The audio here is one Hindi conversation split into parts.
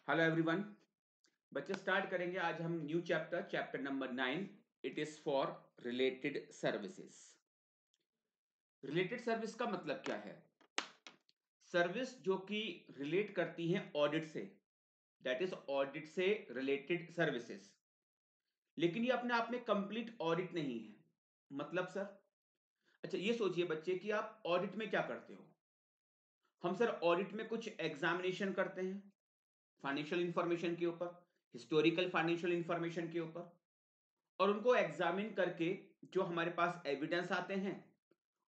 Hello everyone. बच्चे स्टार्ट करेंगे आज हम new chapter number 9। It is for related services. Related service का मतलब क्या है? सर्विस जो कि रिलेट करती हैं ऑडिट से, दैट इज ऑडिट से रिलेटेड सर्विसेज। लेकिन ये अपने आप में कंप्लीट ऑडिट नहीं है। मतलब सर, अच्छा ये सोचिए बच्चे कि आप ऑडिट में क्या करते हो। हम सर ऑडिट में कुछ एग्जामिनेशन करते हैं फाइनेंशियल इंफॉर्मेशन के ऊपर, हिस्टोरिकल फाइनेंशियल इंफॉर्मेशन के ऊपर, और उनको एग्जामिन करके जो हमारे पास एविडेंस आते हैं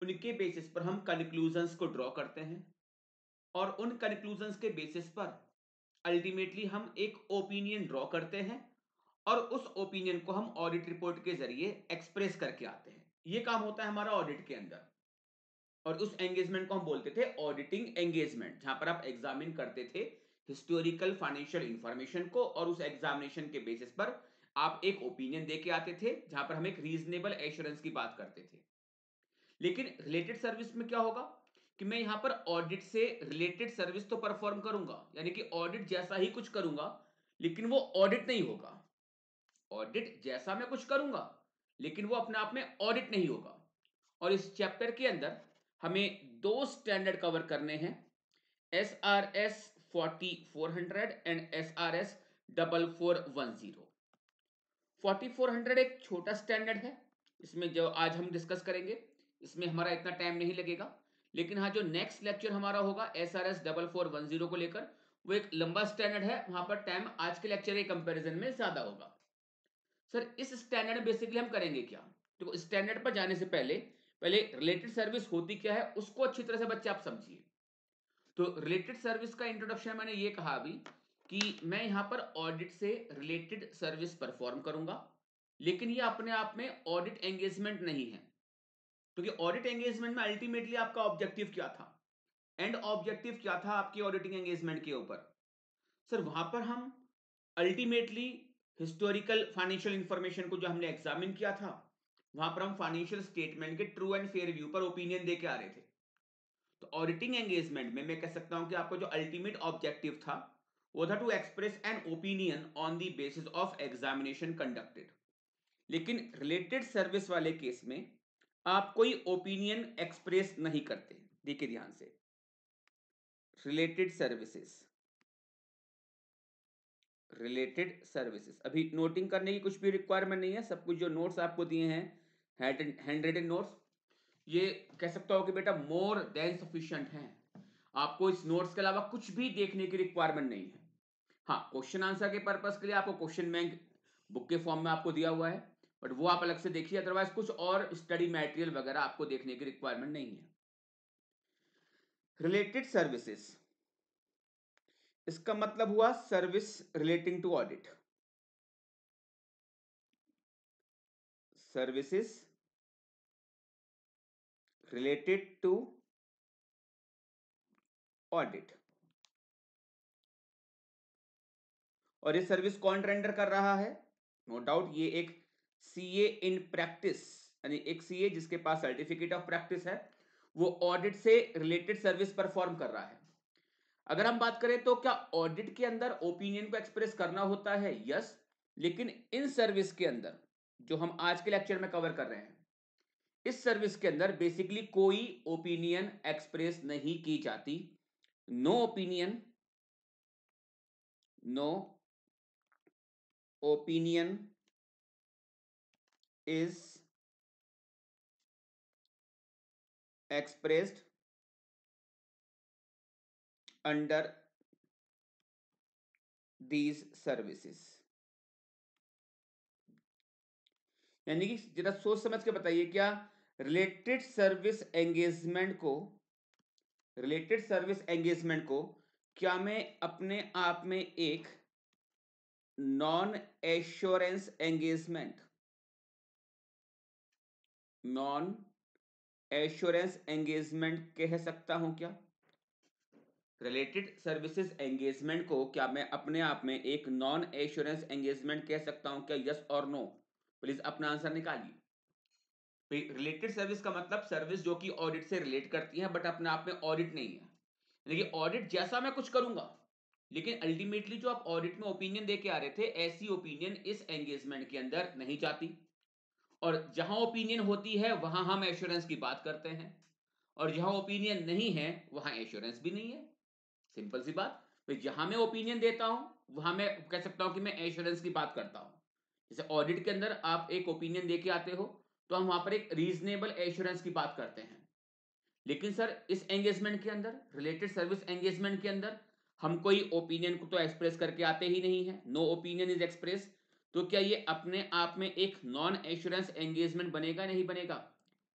उनके बेसिस पर हम कंक्लूजन्स को ड्रॉ करते हैं, और उन कंक्लूजन्स के बेसिस पर अल्टीमेटली हम एक ओपिनियन ड्रॉ करते हैं, और उस ओपिनियन को हम ऑडिट रिपोर्ट के जरिए एक्सप्रेस करके आते हैं। ये काम होता है हमारा ऑडिट के अंदर, और उस एंगेजमेंट को हम बोलते थे ऑडिटिंग एंगेजमेंट, जहां पर आप एग्जामिन करते थे हिस्टोरिकल फाइनेंशियल इंफॉर्मेशन को, और उस एग्जामिनेशन के बेसिस पर आप एक ओपिनियन देके आते थे, जहां पर हम एक रीजनेबल एश्योरेंस की बात करते थे। लेकिन रिलेटेड सर्विस में क्या होगा कि मैं यहां पर ऑडिट से रिलेटेड सर्विस तो परफॉर्म करूंगा, यानी कि ऑडिट जैसा ही कुछ करूंगा, लेकिन वो ऑडिट नहीं होगा। ऑडिट जैसा मैं कुछ करूंगा, लेकिन वो अपने आप में ऑडिट नहीं होगा। और इस चैप्टर के अंदर हमें दो स्टैंडर्ड कवर करने हैं, SRS 4400 एंड SRS 4410। 4400 एक छोटा स्टैंडर्ड है, इसमें जो आज हम डिस्कस करेंगे इसमें हमारा इतना टाइम नहीं लगेगा। लेकिन हाँ, जो नेक्स्ट लेक्चर हमारा होगा SRS 4410 को लेकर, वो एक लंबा स्टैंडर्ड है, वहां पर टाइम आज के लेक्चर के कंपैरिजन में ज्यादा होगा। सर इस स्टैंडर्ड में बेसिकली हम करेंगे क्या? तो स्टैंडर्ड पर जाने से पहले पहले रिलेटेड सर्विस होती क्या है उसको अच्छी तरह से बच्चे आप समझिए। तो रिलेटेड सर्विस का इंट्रोडक्शन मैंने ये कहा अभी कि मैं यहां पर ऑडिट से रिलेटेड सर्विस परफॉर्म करूंगा, लेकिन ये अपने आप में ऑडिट एंगेजमेंट नहीं है। क्योंकि ऑडिट एंगेजमेंट में अल्टीमेटली आपका ऑब्जेक्टिव क्या था, एंड ऑब्जेक्टिव क्या था आपकी ऑडिटिंग एंगेजमेंट के ऊपर? सर वहां पर हम अल्टीमेटली हिस्टोरिकल फाइनेंशियल इंफॉर्मेशन को जो हमने एग्जामिन किया था, वहां पर हम फाइनेंशियल स्टेटमेंट के ट्रू एंड फेयर व्यू पर ओपिनियन दे के आ रहे थे। तो ऑडिटिंग एंगेजमेंट में मैं कह सकता हूं कि आपका जो अल्टीमेट ऑब्जेक्टिव था वो था to express an opinion on the basis of examination conducted. लेकिन रिलेटेड सर्विस वाले केस में आप कोई ओपिनियन एक्सप्रेस नहीं करते। देखिए ध्यान से, रिलेटेड सर्विसेज, रिलेटेड सर्विसेज अभी नोटिंग करने की कुछ भी रिक्वायरमेंट नहीं है। सब कुछ जो नोट्स आपको दिए हैं, हैंड रिटन नोट्स, ये कह सकता हूं कि बेटा मोर देन सफिशिएंट हैं। आपको इस नोट्स के अलावा कुछ भी देखने की रिक्वायरमेंट नहीं है। हाँ, क्वेश्चन आंसर के पर्पस के लिए आपको क्वेश्चन बैंक बुक के फॉर्म में आपको दिया हुआ है, बट वो आप अलग से देखिए, अदरवाइज कुछ और स्टडी मटेरियल वगैरह आपको देखने की रिक्वायरमेंट नहीं है। रिलेटेड सर्विसेज, इसका मतलब हुआ service relating to audit. Services related to audit, और ये सर्विस कौन रेंडर कर रहा है? नो डाउट ये एक सीए इन प्रैक्टिस, यानी एक सीए जिसके पास सर्टिफिकेट ऑफ प्रैक्टिस है, वो ऑडिट से रिलेटेड सर्विस परफॉर्म कर रहा है। अगर हम बात करें तो क्या ऑडिट के अंदर ओपिनियन को एक्सप्रेस करना होता है? यस। लेकिन इन सर्विस के अंदर जो हम आज के लेक्चर में कवर कर रहे हैं, इस सर्विस के अंदर बेसिकली कोई ओपिनियन एक्सप्रेस नहीं की जाती। No opinion, no opinion is expressed under these services. यानी कि जरा सोच समझ के बताइए, क्या रिलेटेड सर्विस एंगेजमेंट को, रिलेटेड सर्विस एंगेजमेंट को क्या मैं अपने आप में एक non assurance engagement, non assurance engagement कह सकता हूं क्या? रिलेटेड सर्विसेज एंगेजमेंट को क्या मैं अपने आप में एक नॉन एश्योरेंस एंगेजमेंट कह सकता हूं क्या? यस और नो, प्लीज अपना आंसर निकालिए। रिलेटेड सर्विस का मतलब सर्विस जो कि ऑडिट से रिलेट करती है, बट अपने आप में ऑडिट नहीं है। यानी कि ऑडिट जैसा मैं कुछ करूंगा, लेकिन अल्टीमेटली जो आप ऑडिट में ओपिनियन दे के आ रहे थे, ऐसी ओपिनियन इस एंगेजमेंट के अंदर नहीं जाती। और जहां ओपिनियन होती है वहां हम एश्योरेंस की बात करते हैं, और जहां ओपिनियन नहीं है वहां एश्योरेंस भी नहीं है। सिंपल सी बात। भाई जहां मैं ओपिनियन देता हूं वहां मैं कह सकता हूं कि मैं एश्योरेंस की बात करता हूं। जैसे ऑडिट के अंदर आप एक ओपिनियन देके आते हो तो हम वहां पर एक रीजनेबल एश्योरेंस की बात करते हैं। लेकिन सर इस एंगेजमेंट के अंदर, रिलेटेड सर्विस एंगेजमेंट के अंदर, हम कोई ओपिनियन को तो एक्सप्रेस करके आते ही नहीं है। No opinion is express. तो क्या ये अपने आप में एक नॉन एश्योरेंस एंगेजमेंट बनेगा, नहीं बनेगा?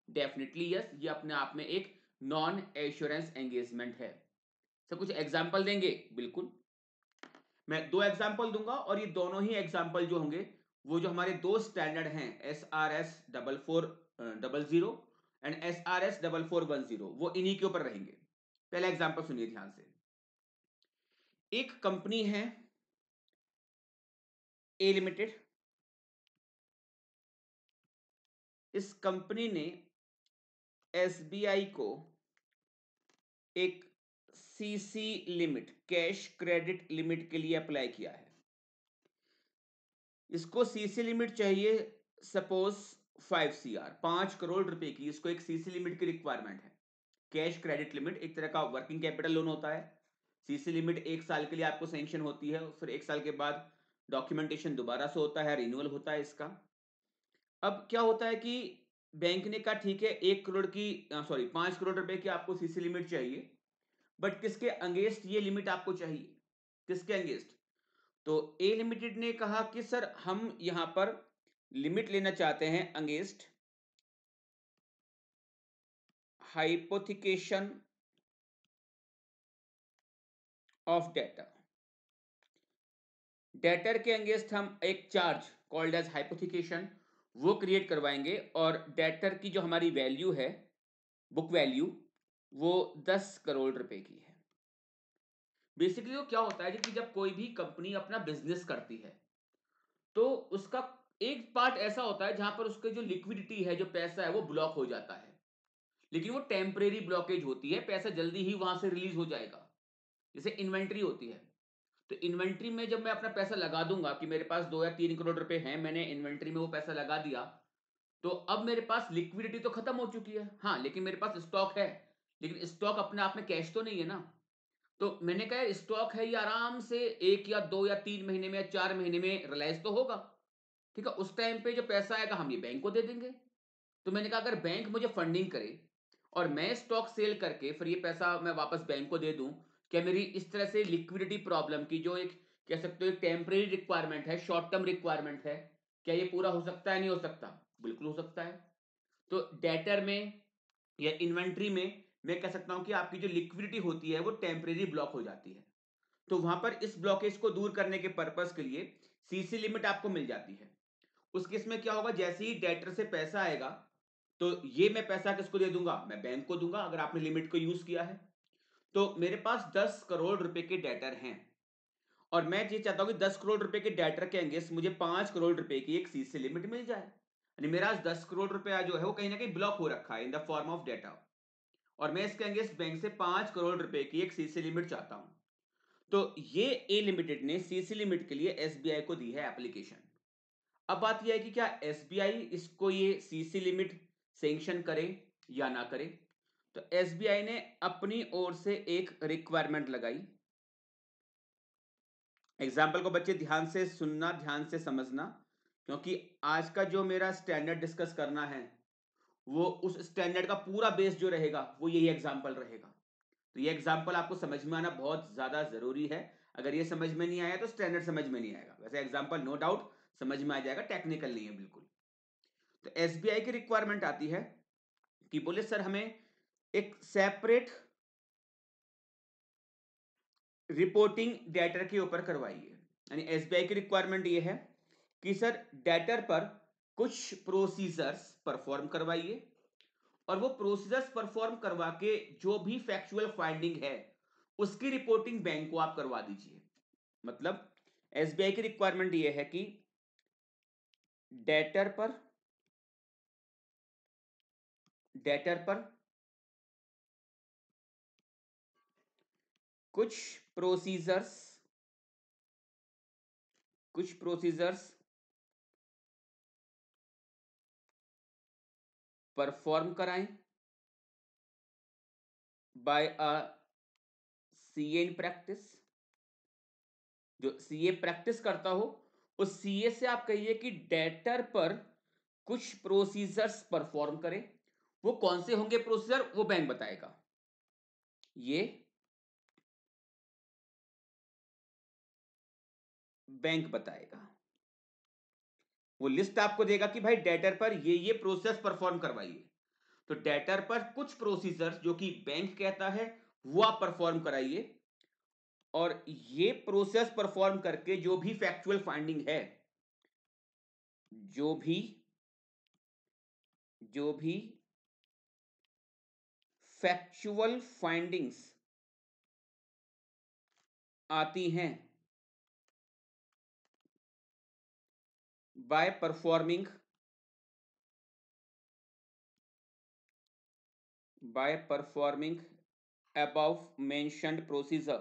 डेफिनेटली यस, ये अपने आप में एक नॉन एश्योरेंस एंगेजमेंट है। सर कुछ एग्जांपल देंगे? बिल्कुल, मैं दो एग्जांपल दूंगा, और ये दोनों ही एग्जांपल जो होंगे वो जो हमारे दो स्टैंडर्ड हैं, SRS 4400 एंड SRS 4410, वो इन्हीं के ऊपर रहेंगे। पहला एग्जांपल सुनिए ध्यान से। एक कंपनी है ए लिमिटेड। इस कंपनी ने एसबीआई को एक CC limit, cash credit limit के लिए अप्लाई किया है। इसको सीसी लिमिट चाहिए, सपोज 5 CR, 5 करोड़ रुपए की इसको एक सीसी लिमिट की रिक्वायरमेंट है। कैश क्रेडिट लिमिट एक तरह का वर्किंग कैपिटल लोन होता है। सीसी लिमिट 1 साल के लिए आपको सैंक्शन होती है, फिर 1 साल के बाद डॉक्यूमेंटेशन दोबारा से होता है, रिन्यूअल होता है इसका। अब क्या होता है कि बैंक ने कहा ठीक है, 1 करोड़ की, सॉरी 5 करोड़ रुपए की आपको सीसी लिमिट चाहिए, बट किसके अगेंस्ट ये लिमिट आपको चाहिए? किसके अगेंस्ट? तो ए लिमिटेड ने कहा कि सर हम यहां पर लिमिट लेना चाहते हैं against hypothecation of debtor. Debtor के अगेंस्ट हम एक चार्ज कॉल्ड एज हाइपोथिकेशन वो क्रिएट करवाएंगे, और डेटर की जो हमारी वैल्यू है, बुक वैल्यू, वो 10 करोड़ रुपए की है। बेसिकली वो क्या होता है कि जब कोई भी कंपनी अपना बिजनेस करती है तो उसका एक पार्ट ऐसा होता है जहां पर उसके जो लिक्विडिटी है, जो पैसा है, वो ब्लॉक हो जाता है। लेकिन वो टेम्परेरी ब्लॉकेज होती है, पैसा जल्दी ही वहां से रिलीज हो जाएगा। जैसे इन्वेंट्री होती है, तो इन्वेंट्री में जब मैं अपना पैसा लगा दूंगा कि मेरे पास 2 या 3 करोड़ रुपए हैं, मैंने इन्वेंट्री में वो पैसा लगा दिया, तो अब मेरे पास लिक्विडिटी तो खत्म हो चुकी है, हाँ, लेकिन मेरे पास स्टॉक है। लेकिन स्टॉक अपने आप में कैश तो नहीं है ना। तो मैंने कहा स्टॉक है, ये आराम से 1 या 2 या 3 महीने में या 4 महीने में रिलाइज तो होगा। ठीक है, उस टाइम पे जो पैसा आएगा हम ये बैंक को दे देंगे। तो मैंने कहा अगर बैंक मुझे फंडिंग करे और मैं स्टॉक सेल करके फिर ये पैसा मैं वापस बैंक को दे दूं, क्या मेरी इस तरह से लिक्विडिटी प्रॉब्लम की जो एक कह सकते हो एक टेम्परेरी रिक्वायरमेंट है, शॉर्ट टर्म रिक्वायरमेंट है, क्या ये पूरा हो सकता है? नहीं हो सकता? बिल्कुल हो सकता है। तो डेटर में या इन्वेंट्री में मैं कह सकता हूं कि आपकी जो लिक्विडिटी होती है वो टेम्परेरी ब्लॉक हो जाती है। तो वहां पर इस ब्लॉकेज को दूर करने के पर्पस के लिए सीसी लिमिट आपको मिल जाती है। उस केस में क्या होगा, जैसे ही डेटर से पैसा आएगा तो ये मैं पैसा किसको दे दूंगा? मैं बैंक को दूंगा, अगर आपने लिमिट को यूज किया है। तो मेरे पास 10 करोड़ रुपए के डेटर हैं, और मैं ये चाहता हूं कि 10 करोड़ रुपए के डेटर के अगेंस्ट मुझे 5 करोड़ रुपए की एक सीसी लिमिट मिल जाए। यानी मेरा 10 करोड़ रुपया जो है वो कहीं ना कहीं ब्लॉक हो रखा है in the form of data, और मैं इसके अगेंस्ट बैंक से 5 करोड़ रुपए की एक सीसी लिमिट चाहता हूं। तो ये ए लिमिटेड ने सीसी लिमिट के लिए एसबीआई को दी है एप्लीकेशन। अब बात यह है कि क्या एसबीआई इसको ये सीसी लिमिट सैंक्शन करे या ना करे। तो एसबीआई ने अपनी ओर से एक रिक्वायरमेंट लगाई। एग्जाम्पल को बच्चे ध्यान से सुनना, ध्यान से समझना, क्योंकि आज का जो मेरा स्टैंडर्ड डिस्कस करना है वो उस स्टैंडर्ड का पूरा बेस जो रहेगा वो यही एग्जाम्पल रहेगा। तो ये एग्जाम्पल आपको समझ में आना बहुत ज्यादा जरूरी है। अगर ये समझ में नहीं आया तो स्टैंडर्ड समझ में नहीं आएगा। वैसे एग्जाम्पल नो डाउट समझ में आ जाएगा, टेक्निकल नहीं है बिल्कुल। तो एसबीआई की रिक्वायरमेंट आती है कि बोले सर हमें एक सेपरेट रिपोर्टिंग डेटर के ऊपर करवाइए। यानी एसबीआई की रिक्वायरमेंट ये है कि सर डेटर पर कुछ प्रोसीजर्स परफॉर्म करवाइए, और वो प्रोसीजर्स परफॉर्म करवा के जो भी फैक्चुअल फाइंडिंग है उसकी रिपोर्टिंग बैंक को आप करवा दीजिए। मतलब एसबीआई की रिक्वायरमेंट ये है कि डेटर पर डेटर पर कुछ प्रोसीजर्स कुछ प्रोसीजर्स परफॉर्म कराएं by a CA in practice. जो सीए प्रैक्टिस करता हो उस सीए से आप कहिए कि डेटर पर कुछ प्रोसीजर्स परफॉर्म करें। वो कौन से होंगे प्रोसीजर, वो बैंक बताएगा। ये बैंक बताएगा। वो लिस्ट आपको देगा कि भाई डेटर पर ये प्रोसेस परफॉर्म करवाइए। तो डेटर पर कुछ प्रोसीजर्स जो कि बैंक कहता है वो आप परफॉर्म कराइए, और ये प्रोसेस परफॉर्म करके जो भी फैक्चुअल फाइंडिंग है, जो भी फैक्चुअल फाइंडिंग्स आती हैं by performing above mentioned procedure,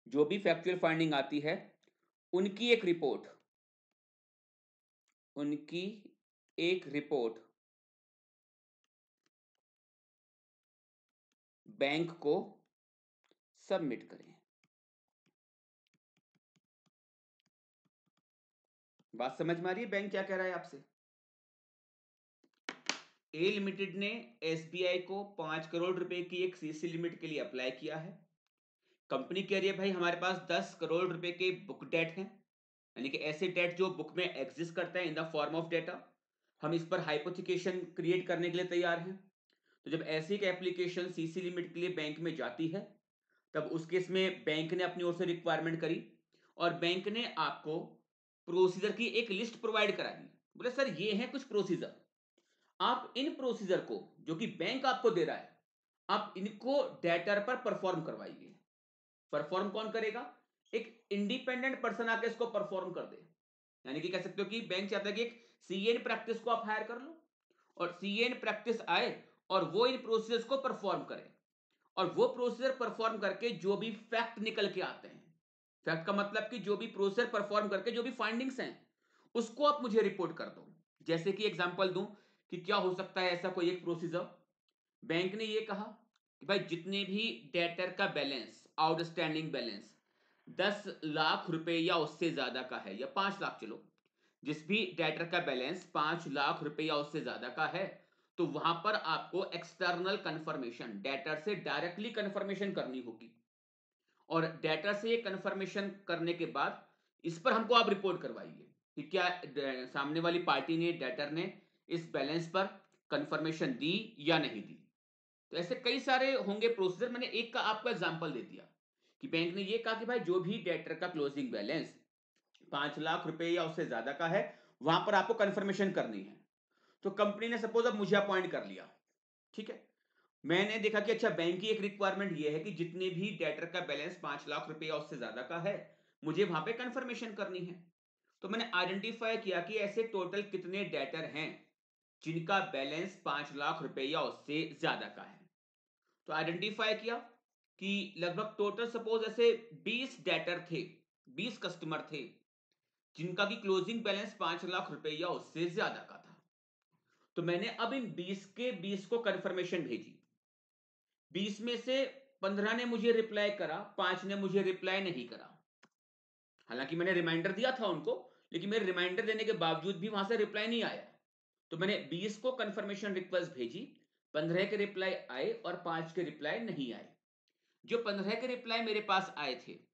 जो भी फैक्चुअल फाइंडिंग आती है उनकी एक रिपोर्ट बैंक को सबमिट करें। बात समझ में आ रही है बैंक क्या कह रहा है आपसे? ए लिमिटेड ने एसबीआई को 5 करोड़ रुपए की एक सीसी लिमिट के लिए अप्लाई किया है। कंपनी कह रही है भाई हमारे पास 10 करोड़ रुपए के बुक डेट हैं, यानी कि ऐसे डेट जो बुक में एग्जिस्ट करता है in the form of data. हम इस पर हाइपोथिकेशन क्रिएट करने के लिए तैयार हैं। तो जब ऐसी एक एप्लीकेशन सीसी लिमिट के लिए बैंक में जाती है, तब उस केस में बैंक ने अपनी ओर से रिक्वायरमेंट करी और बैंक ने आपको प्रोसीजर की एक लिस्ट प्रोवाइड कराई। बोले सर ये है कुछ प्रोसीजर, आप इन प्रोसीजर को जो कि बैंक आपको दे रहा है, आप इनको डेटर पर परफॉर्म करवाइए। परफॉर्म कौन करेगा? एक इंडिपेंडेंट पर्सन आके इसको परफॉर्म कर दे। यानी कि कह सकते हो कि बैंक चाहता है कि एक सीएन प्रैक्टिस को आप हायर कर लो और सीएन प्रैक्टिस आए और वो इन प्रोसीजर्स को परफॉर्म करे, और वो प्रोसीजर परफॉर्म करके जो भी फैक्ट निकल के आते हैं, फैक्ट का मतलब कि जो भी प्रोसीजर परफॉर्म करके जो भी फाइंडिंग्स हैं उसको आप मुझे रिपोर्ट कर दो। जैसे कि एग्जांपल दूं कि क्या हो सकता है ऐसा कोई एक प्रोसीजर। बैंक ने ये कहा कि भाई जितने भी डेटर का बैलेंस, आउटस्टैंडिंग बैलेंस 10 लाख रुपए या उससे ज्यादा का है, या 5 लाख, चलो जिस भी डेटर का बैलेंस 5 लाख रुपए या उससे ज्यादा का है, तो वहां पर आपको एक्सटर्नल कंफर्मेशन, डेटर से डायरेक्टली कंफर्मेशन करनी होगी। और डेटर से ये कंफर्मेशन करने के बाद इस पर हमको आप रिपोर्ट करवाइए कि क्या सामने वाली पार्टी ने, डेटर ने इस बैलेंस पर कंफर्मेशन दी या नहीं दी। तो ऐसे कई सारे होंगे प्रोसीजर। मैंने एक का आपको एग्जांपल दे दिया कि बैंक ने ये कहा कि भाई जो भी डेटर का क्लोजिंग बैलेंस 5 लाख रुपए या उससे ज्यादा का है, वहां पर आपको कंफर्मेशन करनी है। तो कंपनी ने सपोज अब मुझे अपॉइंट कर लिया, ठीक है। मैंने देखा कि अच्छा बैंक की एक रिक्वायरमेंट ये है कि जितने भी डेटर का बैलेंस 5 लाख रुपए या उससे ज्यादा का है, मुझे वहां पे कंफर्मेशन करनी है। तो मैंने आइडेंटिफाई किया कि ऐसे टोटल कितने डेटर हैं जिनका बैलेंस 5 लाख रुपए या उससे ज्यादा का है। तो आइडेंटिफाई किया कि लगभग टोटल सपोज ऐसे 20 डेटर थे, 20 कस्टमर थे जिनका की क्लोजिंग बैलेंस 5 लाख रुपए या उससे ज्यादा का था। तो मैंने अब इन 20 के 20 को कंफर्मेशन भेजी। 20 में से 15 ने मुझे रिप्लाई करा, 5 ने मुझे रिप्लाई नहीं करा। हालांकि मैंने रिमाइंडर दिया था उनको, लेकिन मेरे रिमाइंडर देने के बावजूद भी वहां से रिप्लाई नहीं आया। तो मैंने 20 को कंफर्मेशन रिक्वेस्ट भेजी, 15 के रिप्लाई आए और 5 के रिप्लाई नहीं आए। जो 15 के रिप्लाई मेरे पास आए थे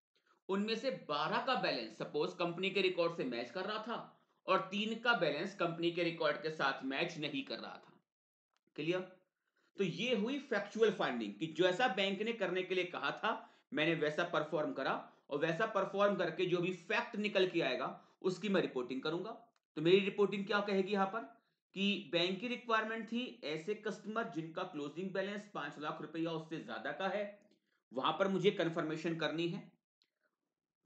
उनमें से 12 का बैलेंस सपोज कंपनी के रिकॉर्ड से मैच कर रहा था और 3 का बैलेंस कंपनी के रिकॉर्ड के साथ मैच नहीं कर रहा था। क्लियर? तो ये हुई फैक्चुअल फाइंडिंग कि जैसा बैंक ने करने के लिए कहा था मैंने वैसा परफॉर्म करा, और वैसा परफॉर्म करके जो भी फैक्ट निकल के आएगा उसकी मैं रिपोर्टिंग करूंगा। तो मेरी रिपोर्टिंग क्या कहेगी यहां पर कि बैंक की रिक्वायरमेंट थी ऐसे कस्टमर जिनका क्लोजिंग बैलेंस 5 लाख रुपए या उससे ज्यादा का है, वहां पर मुझे कंफर्मेशन करनी है।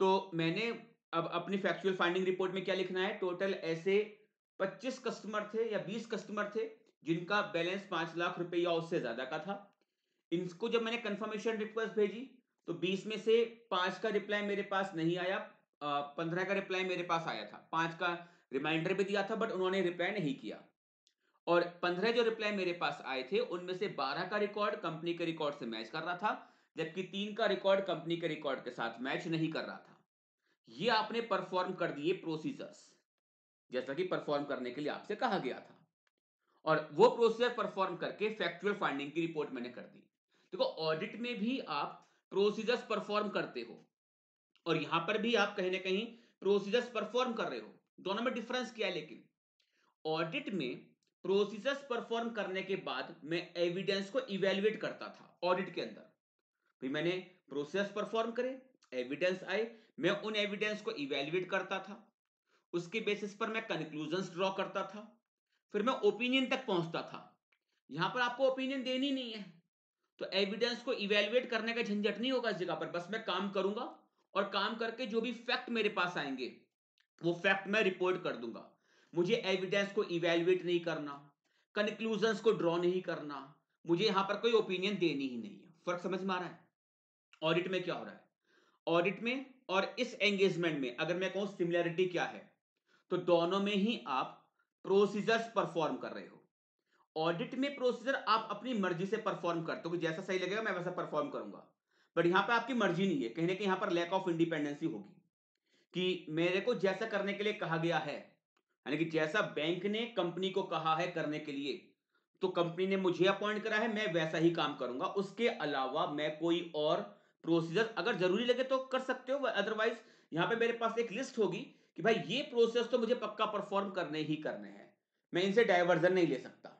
तो मैंने अब अपनी फैक्चुअल फाइंडिंग रिपोर्ट में क्या लिखना है, टोटल ऐसे 25 कस्टमर थे या 20 कस्टमर थे जिनका बैलेंस 5 लाख रुपए या उससे ज्यादा का था। इनको जब मैंने कंफर्मेशन रिक्वेस्ट भेजी तो 20 में से 5 का रिप्लाई मेरे पास नहीं आया, 15 का रिप्लाई मेरे पास आया था, 5 का रिमाइंडर भी दिया था बट उन्होंने रिप्लाई नहीं किया। और 15 जो रिप्लाई मेरे पास आए थे उनमें से 12 का रिकॉर्ड कंपनी के रिकॉर्ड से मैच कर रहा था, जबकि 3 का रिकॉर्ड कंपनी के रिकॉर्ड के साथ मैच नहीं कर रहा था। ये आपने परफॉर्म कर दिए प्रोसीजर्स, जैसा कि परफॉर्म करने के लिए आपसे कहा गया था, और वो प्रोसीजर परफॉर्म करके फैक्चुअल फाइंडिंग की रिपोर्ट मैंने कर दी। देखो ऑडिट में भी आप प्रोसीजर्स परफॉर्म करते हो और यहां पर भी आप कहीं ना कहीं प्रोसीजर्स परफॉर्म कर रहे हो, दोनों में डिफरेंस क्या है? लेकिन ऑडिट में प्रोसीजर्स परफॉर्म करने के बाद मैं एविडेंस को इवेल्युएट करता था ऑडिट के अंदर। फिर मैंने प्रोसेस परफॉर्म करे, एविडेंस आए, मैं उन एविडेंस को इवेल्युएट करता था, उसके बेसिस पर मैं कंक्लूजन्स ड्रॉ करता था, फिर मैं ओपिनियन तक पहुंचता था। यहां पर आपको ओपिनियन देनी नहीं है, तो एविडेंस को इवेल्युएट करने का झंझट नहीं होगा इस जगह पर, बस मैं काम करूंगा और काम करके जो भी फैक्ट मेरे पास आएंगे वो फैक्ट मैं रिपोर्ट कर दूंगा। मुझे एविडेंस को इवेल्युएट नहीं करना, कंक्लूजन्स को ड्रॉ नहीं करना, मुझे यहां पर कोई ओपिनियन देनी ही नहीं है। फर्क समझ में आ रहा है? ऑडिट में क्या हो रहा है, ऑडिट में और इस एंगेजमेंट में अगर मैं कहूं सिमिलरिटी क्या है, तो दोनों में ही आप प्रोसीजर्स परफॉर्म कर रहे हो। ऑडिट में प्रोसीजर आप अपनी मर्जी से परफॉर्म करते हो कि जैसा सही लगेगा मैं वैसा परफॉर्म करूंगा, बट यहां पर आपकी मर्जी नहीं है, कहीं ना कहीं यहां पर लैक ऑफ इंडिपेंडेंसी होगी कि मेरे को जैसा करने के लिए कहा गया है, यानी कि जैसा बैंक ने कंपनी को कहा है करने के लिए, तो कंपनी ने मुझे अपॉइंट करा है, मैं वैसा ही काम करूंगा, उसके अलावा मैं कोई और प्रोसीजर अगर जरूरी लगे तो कर सकते हो, अदरवाइज यहां पे मेरे पास एक लिस्ट होगी कि भाई ये प्रोसेस तो मुझे पक्का परफॉर्म करने ही करने हैं, मैं इनसे डाइवर्जन नहीं ले सकता।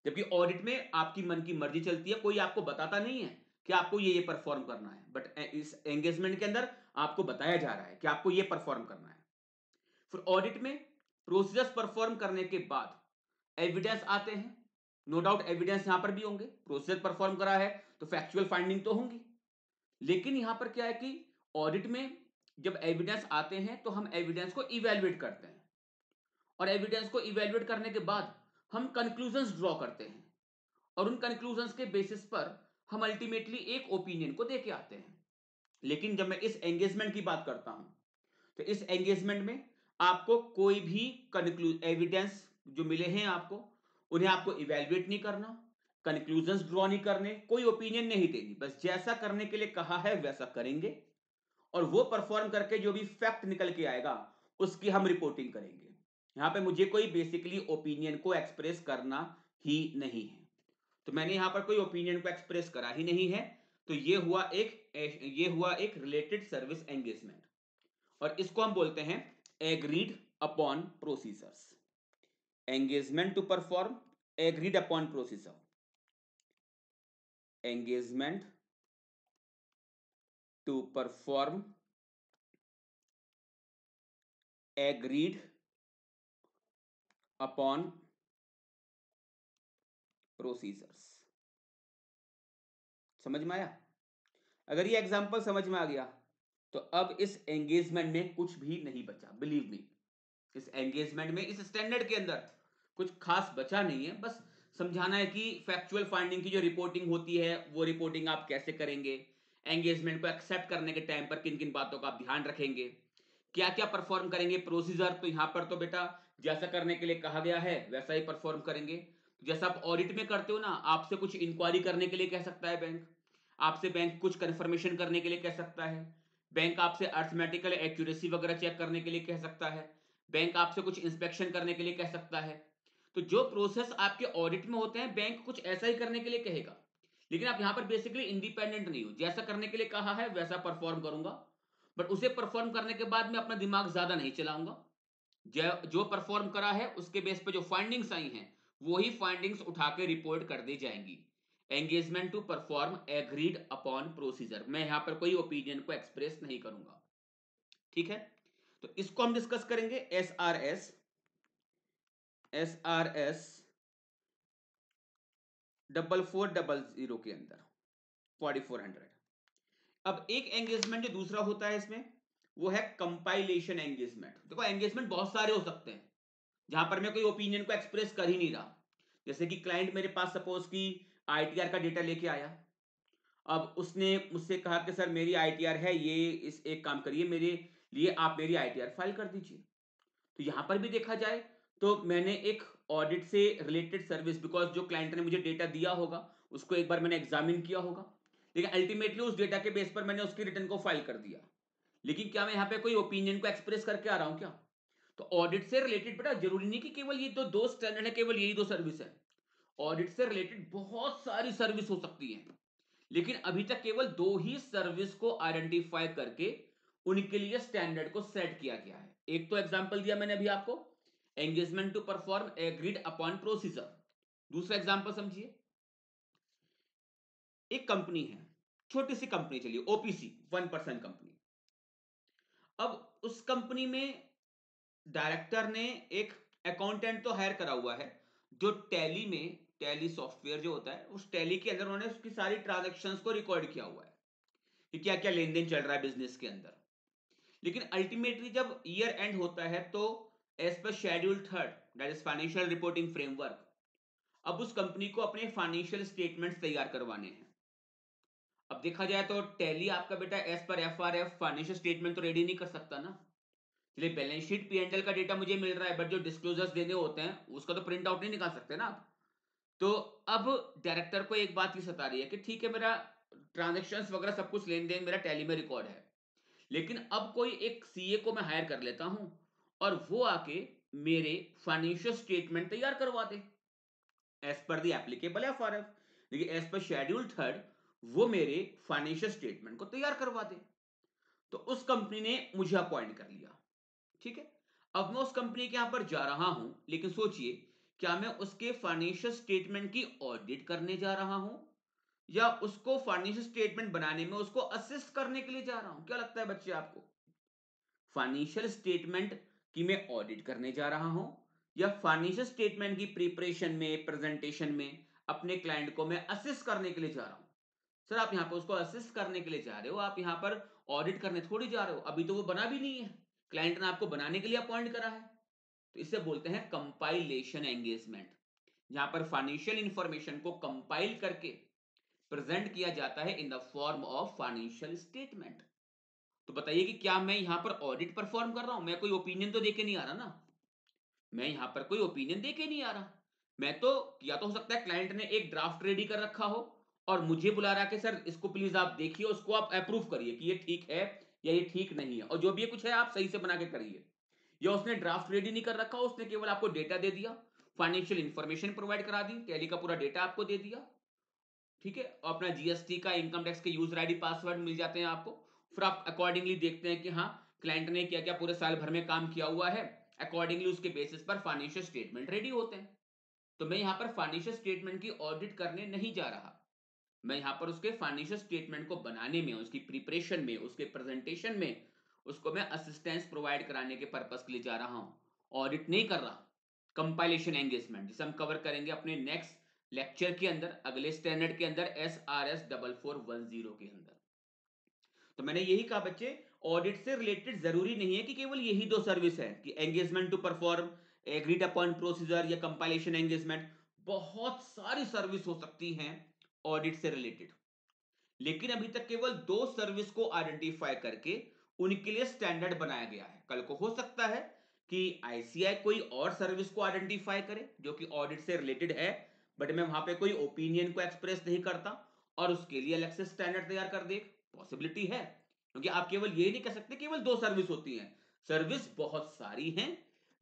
जबकि ऑडिट में आपकी मन की मर्जी चलती है, कोई आपको बताता नहीं है कि आपको ये परफॉर्म करना है, बट इस एंगेजमेंट के अंदर आपको बताया जा रहा है कि आपको ये परफॉर्म करना है। फिर ऑडिट में प्रोसीजर्स परफॉर्म करने के बाद एविडेंस आते हैं, नो डाउट एविडेंस यहां पर भी होंगे, प्रोसीजर परफॉर्म करा है तो फैक्चुअल फाइंडिंग तो होंगी। लेकिन यहां पर क्या है कि ऑडिट में जब एविडेंस आते हैं तो हम एविडेंस को इवेल्युएट करते हैं, और एविडेंस को इवेल्युएट करने के बाद हम कंक्लूजन्स ड्रॉ करते हैं, और उन कंक्लूजन्स के बेसिस पर हम अल्टीमेटली एक ओपिनियन को दे के आते हैं। लेकिन जब मैं इस एंगेजमेंट की बात करता हूं तो इस एंगेजमेंट में आपको कोई भी एविडेंस जो मिले हैं आपको, उन्हें आपको इवेल्युएट नहीं करना, कंक्लूजन्स ड्रॉ नहीं करने, कोई ओपिनियन नहीं देनी, बस जैसा करने के लिए कहा है वैसा करेंगे, और वो परफॉर्म करके जो भी फैक्ट निकल के आएगा उसकी हम रिपोर्टिंग करेंगे। यहां पे मुझे कोई बेसिकली ओपिनियन को एक्सप्रेस करना ही नहीं है, तो मैंने यहां पर कोई ओपिनियन को एक्सप्रेस करा ही नहीं है, तो ये हुआ एक रिलेटेड सर्विस एंगेजमेंट, और इसको हम बोलते हैं agreed upon procedures. Engagement to perform, agreed upon procedure, engagement to perform, agreed upon procedures. समझ में आया? अगर ये एग्जांपल समझ में आ गया तो अब इस एंगेजमेंट में कुछ भी नहीं बचा, बिलीव मी। इस एंगेजमेंट में, इस स्टैंडर्ड के अंदर कुछ खास बचा नहीं है, बस समझाना है कि फैक्चुअल फाइंडिंग की जो रिपोर्टिंग होती है वो रिपोर्टिंग आप कैसे करेंगे, एंगेजमेंट को एक्सेप्ट करने के टाइम पर किन किन बातों का आप ध्यान रखेंगे, क्या क्या परफॉर्म करेंगे प्रोसीजर। तो यहां पर तो बेटा जैसा करने के लिए कहा गया है वैसा ही परफॉर्म करेंगे। जैसा आप ऑडिट में करते हो ना, आपसे कुछ इंक्वायरी करने के लिए कह सकता है बैंक, आपसे बैंक कुछ कंफर्मेशन करने के लिए कह सकता है, बैंक आपसे अर्थमेटिकल एक्यूरेसी वगैरह चेक करने के लिए कह सकता है, बैंक आपसे कुछ इंस्पेक्शन करने के लिए कह सकता है। तो जो प्रोसेस आपके ऑडिट में होते हैं बैंक कुछ ऐसा ही करने के लिए कहेगा, लेकिन आप यहां पर बेसिकली इंडिपेंडेंट नहीं हो, जैसा करने के लिए कहा है वैसा परफॉर्म करूंगा, बट उसे परफॉर्म करने के बाद मैं अपना दिमाग ज्यादा नहीं चलाऊंगा। जो परफॉर्म करा है उसके बेस पे जो फाइंडिंग्स आई हैं वही फाइंडिंग्स उठा के रिपोर्ट कर दी जाएंगी। Engagement to perform agreed upon procedure, मैं यहां पर कोई ओपिनियन को एक्सप्रेस नहीं करूंगा। ठीक है, तो इसको हम डिस्कस करेंगे एस आर एस 4400 के अंदर 4400। अब एक एंगेजमेंट जो दूसरा होता है इसमें वो है कंपाइलेशन एंगेजमेंट। देखो एंगेजमेंट बहुत सारे हो सकते हैं जहां पर मैं कोई ओपिनियन को एक्सप्रेस कर ही नहीं रहा, जैसे कि क्लाइंट मेरे पास सपोज की ITR का डेटा लेके आया। अब उसने मुझसे कहा कि सर मेरी ITR है ये, इस एक काम करिए मेरे लिए, आप मेरी ITR फाइल कर दीजिए। तो यहां पर भी देखा जाए तो मैंने एक ऑडिट से रिलेटेड सर्विस, बिकॉज जो क्लाइंट ने मुझे डेटा दिया होगा उसको एक बार मैंने एग्जामिन किया होगा, लेकिन अल्टीमेटली उस डेटा के बेस पर मैंने उसकी रिटर्न को फाइल कर दिया। लेकिन क्या मैं यहाँ पे कोई ओपिनियन को एक्सप्रेस करके आ रहा हूं क्या? तो ऑडिट से रिलेटेड बेटा जरूरी नहीं कि केवल ये तो दो स्टैंडर्ड है, केवल यही दो सर्विस है। ऑडिट से रिलेटेड बहुत सारी सर्विस हो सकती है, लेकिन अभी तक केवल दो ही सर्विस को आइडेंटिफाई करके उनके लिए स्टैंडर्ड को सेट किया गया है। एक तो एग्जांपल दिया मैंने अभी आपको, engagement to perform agreed upon procedure. दूसरा एग्जांपल समझिए, एक कंपनी है, छोटी सी कंपनी, चलिए ओपीसी 1% कंपनी। अब उस कंपनी में डायरेक्टर ने एक अकाउंटेंट तो हायर करा हुआ है, जो टैली में, टैली सॉफ्टवेयर जो होता है उस टैली के अंदर उन्होंने उसकी सारी ट्रांजैक्शंस को रिकॉर्ड किया हुआ है कि क्या क्या लेन देन चल रहा है बिजनेस के अंदर। लेकिन अल्टीमेटली जब ईयर एंड होता है तो as per schedule third, that is financial reporting framework, अब उस कंपनी को अपने फाइनेंशियल स्टेटमेंट्स तैयार करवाने हैं। अब देखा जाए तो टैली आपका बेटा as per FRF financial statement तो रेडी नहीं कर सकता ना। चलिए बैलेंस शीट पीएनएल का डेटा मुझे मिल रहा है, बट जो डिस्क्लोजर्स देने होते हैं उसका तो प्रिंट आउट नहीं निकाल सकते ना आप। तो अब डायरेक्टर को एक बात ही सता रही है कि ठीक है मेरा ट्रांजेक्शन्स वगैरह सब कुछ लेन देन मेरा टैली में रिकॉर्ड है, लेकिन अब कोई एक सीए को मैं हायर कर लेता हूं और वो आके मेरे फाइनेंशियल स्टेटमेंट तैयार करवा दे as per the applicable FRF. देखिए एज पर शेड्यूल थर्ड वो मेरे फाइनेंशियल स्टेटमेंट को तैयार करवा दे। तो उस कंपनी ने मुझे अपॉइंट कर लिया, ठीक है। अब मैं उस कंपनी के यहां पर जा रहा हूं, लेकिन सोचिए क्या मैं उसके फाइनेंशियल स्टेटमेंट की ऑडिट करने जा रहा हूं या उसको फाइनेंशियल स्टेटमेंट बनाने में उसको असिस्ट करने के लिए जा रहा हूं? क्या लगता है बच्चे आपको? फाइनेंशियल स्टेटमेंट की मैं ऑडिट करने जा रहा हूं या फाइनेंशियल स्टेटमेंट की प्रिपरेशन में, प्रेजेंटेशन में अपने क्लाइंट को मैं असिस्ट करने के लिए जा रहा हूं? सर आप यहां पर उसको असिस्ट करने के लिए जा रहे हो, आप यहां पर ऑडिट करने थोड़ी जा रहे हो, अभी तो वो बना भी नहीं है, क्लाइंट ने आपको बनाने के लिए अपॉइंट करा है। तो इसे बोलते हैं कंपाइलेशन एंगेजमेंट, जहां पर फाइनेंशियल इंफॉर्मेशन को कंपाइल करके प्रेजेंट किया जाता है in the form of financial statement. तो बताइए कि क्या मैं यहां पर ऑडिट परफॉर्म कर रहा हूं? मैं कोई ओपिनियन तो देके नहीं आ रहा ना, मैं यहां पर कोई ओपिनियन देके नहीं आ रहा। मैं तो, या तो हो सकता है क्लाइंट ने एक ड्राफ्ट रेडी कर रखा हो और मुझे बुला रहा है कि सर इसको प्लीज आप देखिए, उसको आप अप्रूव करिए कि ये ठीक है या ये ठीक नहीं है, और जो भी ये कुछ है आप सही से बना के करिए। या उसने ड्राफ्ट रेडी नहीं कर रखा, उसने केवल आपको डेटा दे दिया, फाइनेंशियल इंफॉर्मेशन प्रोवाइड करा दी, टैली का पूरा डेटा आपको दे दिया, ठीक है, और अपना जीएसटी का, इनकम टैक्स के यूजर आईडी पासवर्ड मिल जाते हैं आपको। फिर आप अकॉर्डिंगली देखते हैं कि हाँ क्लाइंट ने क्या क्या पूरे साल भर में काम किया हुआ है, अकॉर्डिंगली उसके बेसिस पर फाइनेंशियल स्टेटमेंट रेडी होते हैं। तो मैं यहां पर फाइनेंशियल स्टेटमेंट की ऑडिट करने नहीं जा रहा, मैं यहां पर उसके फाइनेंशियल स्टेटमेंट को बनाने में, उसकी प्रिपरेशन में, उसके प्रेजेंटेशन में उसको मैं असिस्टेंस प्रोवाइड कराने के पर्पस के लिए जा रहा हूं, ऑडिट नहीं कर रहा। कंपाइलेशन एंगेजमेंट जिसे हम कवर करेंगे अपने नेक्स्ट लेक्चर के अंदर, अगले स्टैंडर्ड के अंदर, SRS 4410 के अंदर। तो मैंने यही कहा बच्चे, ऑडिट से रिलेटेड जरूरी नहीं है कि केवल यही दो सर्विस है, कि engagement to perform agreed upon procedure या कंपाइलेशन एंगेजमेंट, बहुत सारी सर्विस हो सकती हैं ऑडिट से रिलेटेड। लेकिन अभी तक केवल दो सर्विस को आइडेंटिफाई करके उनके लिए स्टैंडर्ड बनाया गया है। कल को हो सकता है कि आईसीआई कोई और सर्विस को आइडेंटिफाई करे जो कि ऑडिट से रिलेटेड है, बट मैं वहां पे कोई ओपिनियन को एक्सप्रेस नहीं करता और उसके लिए अलग से स्टैंडर्ड तैयार कर दे, पॉसिबिलिटी है। क्योंकि आप केवल ये नहीं कह सकते केवल दो सर्विस होती हैं, सर्विस बहुत सारी हैं,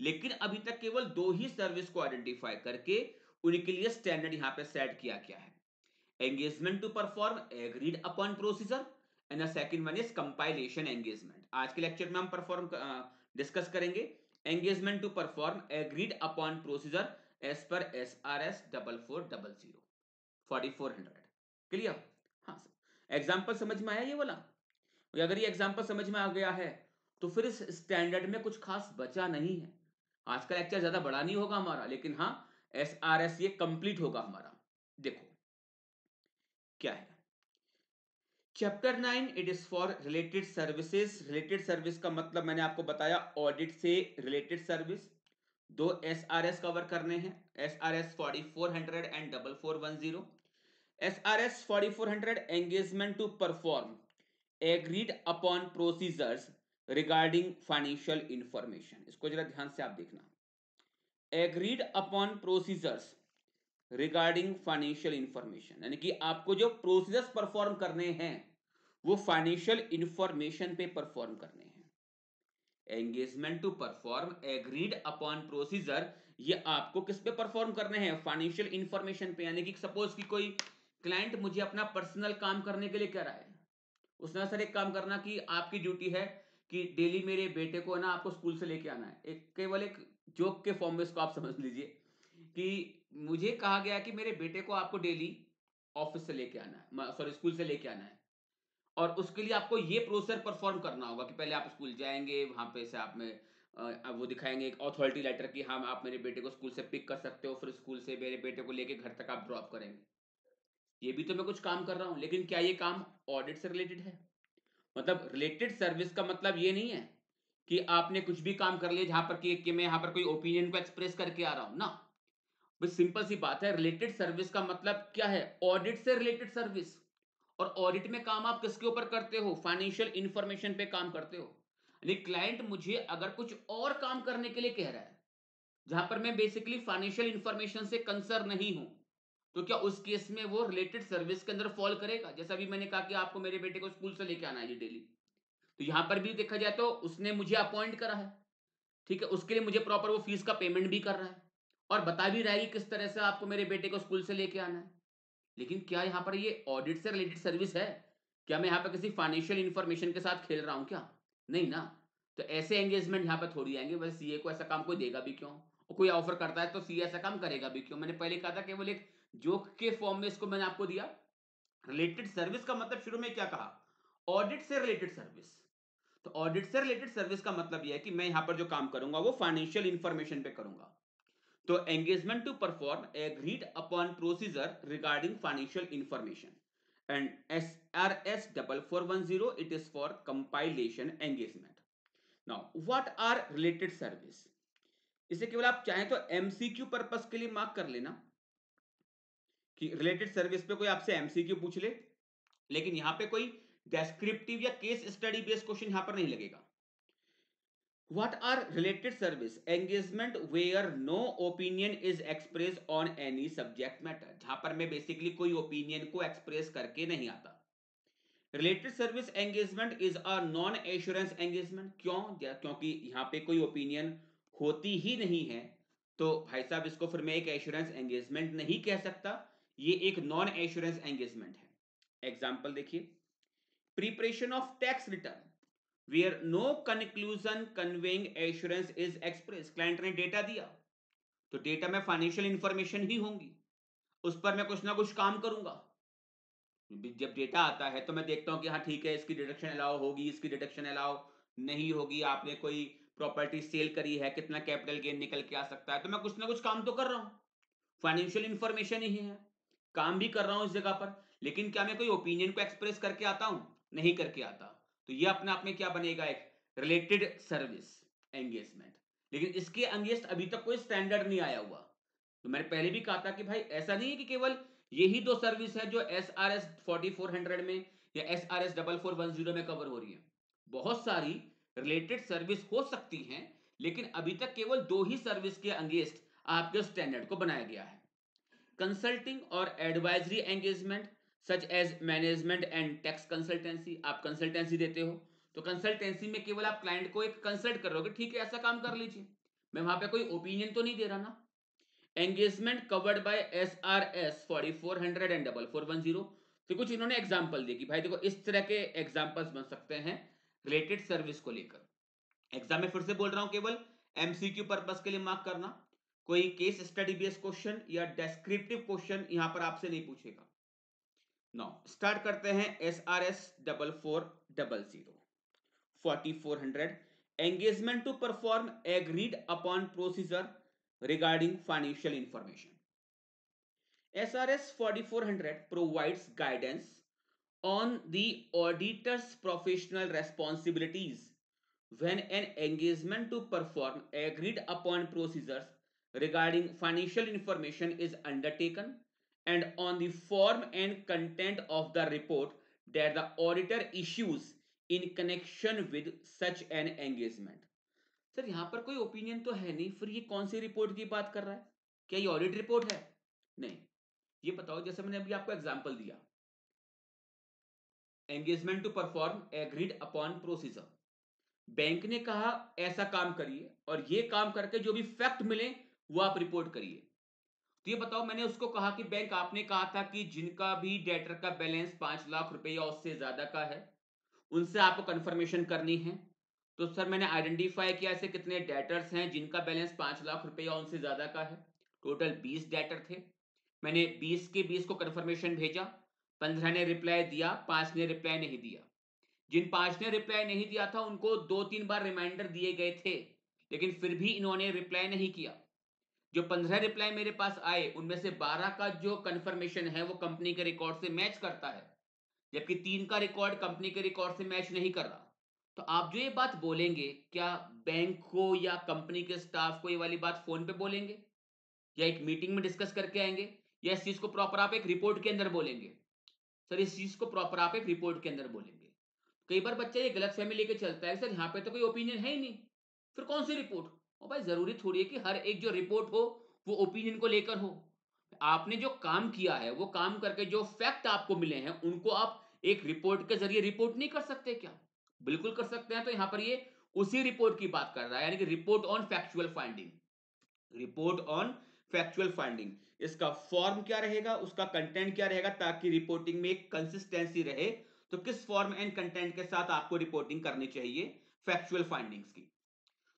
लेकिन अभी तक केवल दो ही सर्विस को आइडेंटिफाई करके उनके लिए स्टैंडर्ड यहां पे सेट किया गया है। engagement to perform agreed upon procedure and the second one is compilation engagement। आज के लेक्चर में हम परफॉर्म डिस्कस करेंगे engagement to perform agreed upon procedure as per SRS 4400 4400। Clear? हाँ सर, एग्जांपल समझ में आया ये वाला? अगर ये एग्जांपल समझ में आ गया है तो फिर इस स्टैंडर्ड में कुछ खास बचा नहीं है। आज का लेक्चर ज्यादा बड़ा नहीं होगा हमारा, लेकिन हाँ SRS ये कंप्लीट होगा हमारा। देखो क्या है chapter 9, it is for related services. Related service का मतलब मैंने आपको बताया ऑडिट से रिलेटेड सर्विस। दो एसआरएस कवर करने हैं, SRS 4400 and 4410। SRS 4400 engagement to perform agreed upon procedures regarding financial information. इसको जरा ध्यान से आप देखना, agreed upon procedures regarding financial information, यानी कि आपको जो प्रोसीजर्स परफॉर्म करने हैं वो फाइनेंशियल इंफॉर्मेशन पे परफॉर्म करने हैं। Engagement to perform agreed upon procedure, ये आपको किस पे परफॉर्म करने हैं? फाइनेंशियल इंफॉर्मेशन पे। यानी कि सपोज कि कोई क्लाइंट मुझे अपना पर्सनल काम करने के लिए कह रहा है, उसने सर एक काम करना कि आपकी ड्यूटी है कि डेली मेरे बेटे को ना आपको स्कूल से लेके आना है। एक केवल एक जोक के फॉर्म में इसको आप समझ लीजिए कि मुझे कहा गया कि मेरे बेटे को आपको डेली ऑफिस से लेके आना है, सॉरी स्कूल से लेके आना है, और उसके लिए आपको ये प्रोसेस परफॉर्म करना होगा कि पहले आप स्कूल जाएंगे, वहां पे से आप में वो दिखाएंगे एक अथॉरिटी लेटर कि हाँ आप मेरे बेटे को स्कूल से पिक कर सकते हो, फिर स्कूल से मेरे बेटे को लेके घर तक आप ड्रॉप करेंगे। ये भी तो मैं कुछ काम कर रहा हूं, लेकिन क्या ये काम ऑडिट से रिलेटेड है? मतलब रिलेटेड सर्विस का मतलब ये नहीं है कि आपने कुछ भी काम कर लिया जहां पर कि मैं यहां पर कोई ओपिनियन को एक्सप्रेस करके आ रहा हूं ना। बस सिंपल सी बात है, रिलेटेड सर्विस का मतलब क्या है? ऑडिट से रिलेटेड सर्विस। और ऑडिट में काम आप किसके ऊपर करते हो? फाइनेंशियल इंफॉर्मेशन पे काम करते हो। यानी क्लाइंट मुझे अगर कुछ और काम करने के लिए कह रहा है जहां पर मैं बेसिकली फाइनेंशियल इंफॉर्मेशन से कंसर्न नहीं हूं, तो क्या उस केस में वो रिलेटेड सर्विस के अंदर फॉल करेगा? जैसा अभी मैंने कहा कि आपको मेरे बेटे को स्कूल से लेके आना है डेली, तो यहां पर भी देखा जाए तो उसने मुझे अपॉइंट करा है, ठीक है, उसके लिए मुझे प्रॉपर वो फीस का पेमेंट भी कर रहा है और बता भी रहा है कि किस तरह से आपको मेरे बेटे को स्कूल से लेके आना है। लेकिन क्या यहाँ पर ये ऑडिट से रिलेटेड सर्विस है? क्या मैं यहाँ पर किसी फाइनेंशियल इंफॉर्मेशन के साथ खेल रहा हूँ क्या? नहीं ना। तो ऐसे एंगेजमेंट यहाँ पर थोड़ी आएंगे। वैसे सीए को ऐसा काम कोई देगा भी क्यों, और कोई ऑफर करता है तो सीए ऐसा काम करेगा भी क्यों? मैंने पहले कहा था केवल एक जोक के फॉर्म में इसको मैंने आपको दिया। रिलेटेड सर्विस का मतलब शुरू में क्या कहा? ऑडिट से रिलेटेड सर्विस। तो ऑडिट से रिलेटेड सर्विस का मतलब यह है कि मैं यहां पर जो काम करूंगा वो फाइनेंशियल इंफॉर्मेशन पे करूंगा। तो engagement to perform agreed upon procedure regarding financial information, and SRS 4410 it is for compilation engagement. Now what are related service? इसे केवल आप चाहें तो एमसीक्यू पर्पस के लिए मार्क कर लेना कि रिलेटेड सर्विस पे कोई आपसे एमसीक्यू पूछ ले, लेकिन यहां पे कोई डेस्क्रिप्टिव या केस स्टडी बेस्ड क्वेश्चन यहां पर नहीं लगेगा। What are related service? Engagement where no opinion is expressed on any subject matter, जहां पर मैं बेसिकली कोई ओपिनियन को एक्सप्रेस करके नहीं आता। Related service engagement is a non assurance engagement. क्यों? क्योंकि यहाँ पे कोई ओपिनियन होती ही नहीं है, तो भाई साहब इसको फिर मैं एक एश्योरेंस एंगेजमेंट नहीं कह सकता, ये एक नॉन एश्योरेंस एंगेजमेंट है। एग्जाम्पल देखिए, preparation of tax return where no conclusion conveying assurance is expressed। Client ने डेटा दिया, तो डेटा में फाइनेंशियल इंफॉर्मेशन ही होंगी, उस पर मैं कुछ ना कुछ काम करूंगा। जब डेटा आता है तो मैं देखता हूं कि हाँ ठीक है, इसकी डिडक्शन अलाउ होगी, इसकी डिडक्शन अलाउ नहीं होगी, आपने कोई प्रॉपर्टी सेल करी है, कितना कैपिटल गेन निकल के आ सकता है, तो मैं कुछ ना कुछ काम तो कर रहा हूं, फाइनेंशियल इंफॉर्मेशन ही है, काम भी कर रहा हूं इस जगह पर। लेकिन क्या मैं कोई ओपिनियन को एक्सप्रेस करके आता हूं? नहीं करके आता। तो ये अपने आप में क्या बनेगा? एक रिलेटेड सर्विस एंगेजमेंट। लेकिन इसके अगेंस्ट अभी तक कोई स्टैंडर्ड नहीं आया हुआ। तो मैंने पहले भी कहा था कि भाई ऐसा नहीं है कि केवल यही दो सर्विस है जो SRS 4400 में या SRS 4410 में कवर हो रही है। बहुत सारी रिलेटेड सर्विस हो सकती हैं, लेकिन अभी तक केवल दो ही सर्विस के अगेंस्ट आपके स्टैंडर्ड को बनाया गया है। कंसल्टिंग और advisory engagement such as management and tax consultancy. आप कंसल्टेंसी देते हो, तो कंसल्टेंसी में केवल आप क्लाइंट को एक कंसल्ट कर रहे हो, ठीक है ऐसा काम कर लीजिए, मैं वहां पे कोई ओपिनियन तो नहीं दे रहा ना। Engagement covered by SRS 4400 and 4410। तो कुछ इन्होंने एग्जांपल दिए कि भाई देखो इस तरह के एग्जांपल्स बन सकते हैं रिलेटेड सर्विस को लेकर। एग्जाम में फिर से बोल रहा हूं, केवल एमसीक्यू पर्पस के लिए मार्क करना, कोई केस स्टडी बेस्ड क्वेश्चन या डेस्क्रिप्टिव क्वेश्चन यहां पर आपसे नहीं पूछेगा। नाउ स्टार्ट करते हैं SRS 4400 4400 engagement to perform agreed upon procedure regarding financial information। SRS 4400 provides guidance on the auditor's professional responsibilities when an engagement to perform agreed upon procedures regarding financial information is undertaken and on the form and content of the report that the auditor issues in connection with such an engagement. Sir यहां पर कोई ओपिनियन तो है नहीं, फिर ये कौन सी रिपोर्ट की बात कर रहा है? क्या ये ऑडिट रिपोर्ट है? नहीं। ये बताओ, जैसे मैंने अभी आपको एग्जांपल दिया, engagement to perform agreed upon procedure, bank ने कहा ऐसा काम करिए और ये काम करके जो भी फैक्ट मिले वो आप रिपोर्ट करिए। तो ये बताओ, मैंने उसको कहा कि बैंक आपने कहा था कि जिनका भी डेटर का बैलेंस 5 लाख रुपए या उससे ज्यादा का है उनसे आपको कंफर्मेशन करनी है। तो सर मैंने आइडेंटिफाई किया ऐसे कितने डेटर्स हैं जिनका बैलेंस 5 लाख रुपए या उनसे ज्यादा का है। टोटल 20 डेटर थे। मैंने 20 के 20 को कंफर्मेशन भेजा, 15 ने रिप्लाई दिया, 5 ने रिप्लाई नहीं दिया। जिन 5 ने रिप्लाई नहीं दिया था उनको 2-3 बार रिमाइंडर दिए गए थे, लेकिन फिर भी इन्होंने रिप्लाई नहीं किया। जो 15 रिप्लाई मेरे पास आए उनमें से 12 का जो कंफर्मेशन है वो कंपनी के रिकॉर्ड से मैच करता है, जबकि 3 का रिकॉर्ड कंपनी के रिकॉर्ड से मैच नहीं कर रहा। तो आप जो ये बात बोलेंगे, क्या बैंक को या कंपनी के स्टाफ को ये वाली बात फोन पे बोलेंगे, या एक मीटिंग में डिस्कस करके आएंगे, या इस चीज को प्रॉपर आप एक रिपोर्ट के अंदर बोलेंगे? सर इस चीज को प्रॉपर आप एक रिपोर्ट के अंदर बोलेंगे। कई बार बच्चा ये गलत फहमी लेके चलता है, सर यहाँ पे तो कोई ओपिनियन है ही नहीं, फिर कौन सी रिपोर्ट? और भाई जरूरी थोड़ी है कि हर एक जो रिपोर्ट हो वो ओपिनियन को लेकर हो। आपने जो काम किया है वो काम करके जो फैक्ट आपको मिले हैं उनको आप एक रिपोर्ट के जरिए रिपोर्ट नहीं कर सकते क्या? बिल्कुल कर सकते हैं। तो यहां पर ये उसी रिपोर्ट की बात कर रहा है, यानी कि report on factual finding. Report on factual finding, इसका फॉर्म क्या रहेगा, उसका कंटेंट क्या रहेगा, ताकि रिपोर्टिंग में एक कंसिस्टेंसी रहे। तो किस फॉर्म एंड कंटेंट के साथ आपको रिपोर्टिंग करनी चाहिए फैक्चुअल फाइंडिंग्स की?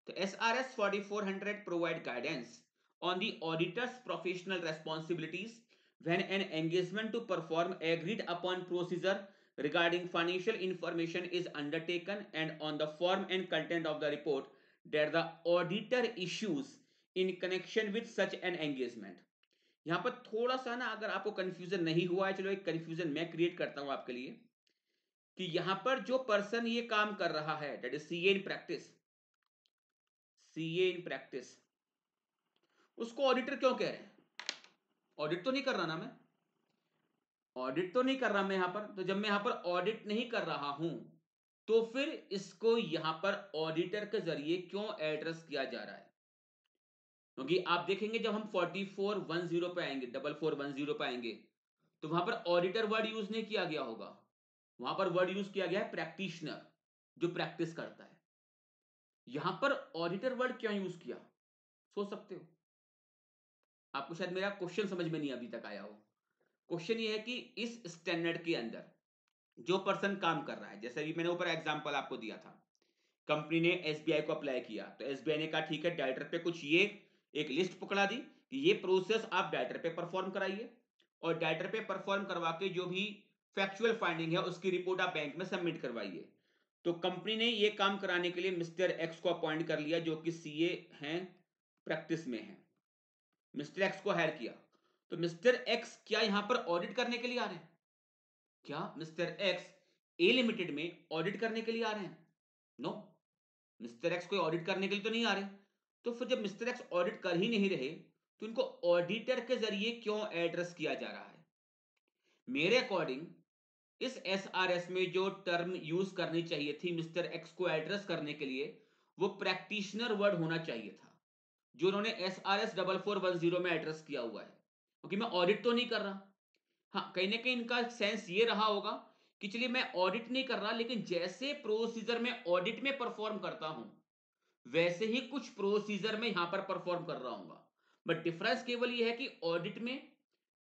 तो SRS 4400 provide guidance on the auditor's professional responsibilities when an engagement to perform agreed upon procedure regarding financial information is undertaken, and on the form and content of the report that the auditor issues in connection with such an engagement. यहां पर थोड़ा सा ना, अगर आपको कंफ्यूजन नहीं हुआ है, चलो एक कंफ्यूजन मैं क्रिएट करता हूं आपके लिए, कि यहां पर जो पर्सन ये काम कर रहा है, that is CA in practice, CA in practice, उसको ऑडिटर क्यों कह रहे हैं? ऑडिट तो नहीं कर रहा ना मैं, ऑडिट तो नहीं कर रहा मैं यहां पर। तो जब मैं यहां पर ऑडिट नहीं कर रहा हूं तो फिर इसको यहां पर ऑडिटर के जरिए क्यों एड्रेस किया जा रहा है? क्योंकि आप देखेंगे जब हम 4410 पे आएंगे, 4410 पे आएंगे, तो वहां पर ऑडिटर वर्ड यूज नहीं किया गया होगा, वहां पर वर्ड यूज किया गया है प्रैक्टिशनर, जो प्रैक्टिस करता है। यहां पर ऑडिटर वर्ड क्यों यूज किया, सोच सकते हो? आपको शायद मेरा क्वेश्चन समझ में नहीं अभी तक आया हो। क्वेश्चन ये है कि इस स्टैंडर्ड के अंदर जो पर्सन काम कर रहा है, जैसे अभी मैंने ऊपर एग्जांपल आपको दिया था, कंपनी ने एसबीआई को अप्लाई किया, तो एसबीआई ने कहा ठीक है, डायरेक्टर पे कुछ ये एक लिस्ट पकड़ा दी कि ये प्रोसेस आप डायरेक्टर पे परफॉर्म कराइए, और डायरेक्टर पे परफॉर्म करवा के जो भी फैक्चुअल फाइंडिंग है उसकी रिपोर्ट आप बैंक में सबमिट करवाइए। तो कंपनी ने ये काम कराने के लिए मिस्टर एक्स को अपॉइंट कर लिया, जो कि सीए हैं, प्रैक्टिस में है। मिस्टर एक्स को हायर किया। तो मिस्टर एक्स क्या यहां पर ऑडिट करने के लिए आ रहे हैं? क्या मिस्टर एक्स ए लिमिटेड में ऑडिट करने के लिए आ रहे हैं? नो, मिस्टर एक्स कोई ऑडिट करने के लिए तो नहीं आ रहे। तो फिर जब मिस्टर एक्स ऑडिट कर ही नहीं रहे तो इनको ऑडिटर के जरिए क्यों एड्रेस किया जा रहा है? मेरे अकॉर्डिंग इस एसआरएस में जो टर्म यूज करनी चाहिए थी मिस्टर एक्स को एड्रेस करने के लिए, वो प्रैक्टिशनर वर्ड होना चाहिए था, जो उन्होंने SRS 4410 में एड्रेस किया हुआ है, क्योंकि मैं ऑडिट तो नहीं कर रहा। हाँ, कहीं ना कहीं इनका सेंस ये रहा होगा कि चलिए मैं ऑडिट नहीं कर रहा, लेकिन जैसे प्रोसीजर में ऑडिट में परफॉर्म करता हूं वैसे ही कुछ प्रोसीजर में यहां पर परफॉर्म कर रहा हूं। बट डिफरेंस केवल यह है कि ऑडिट में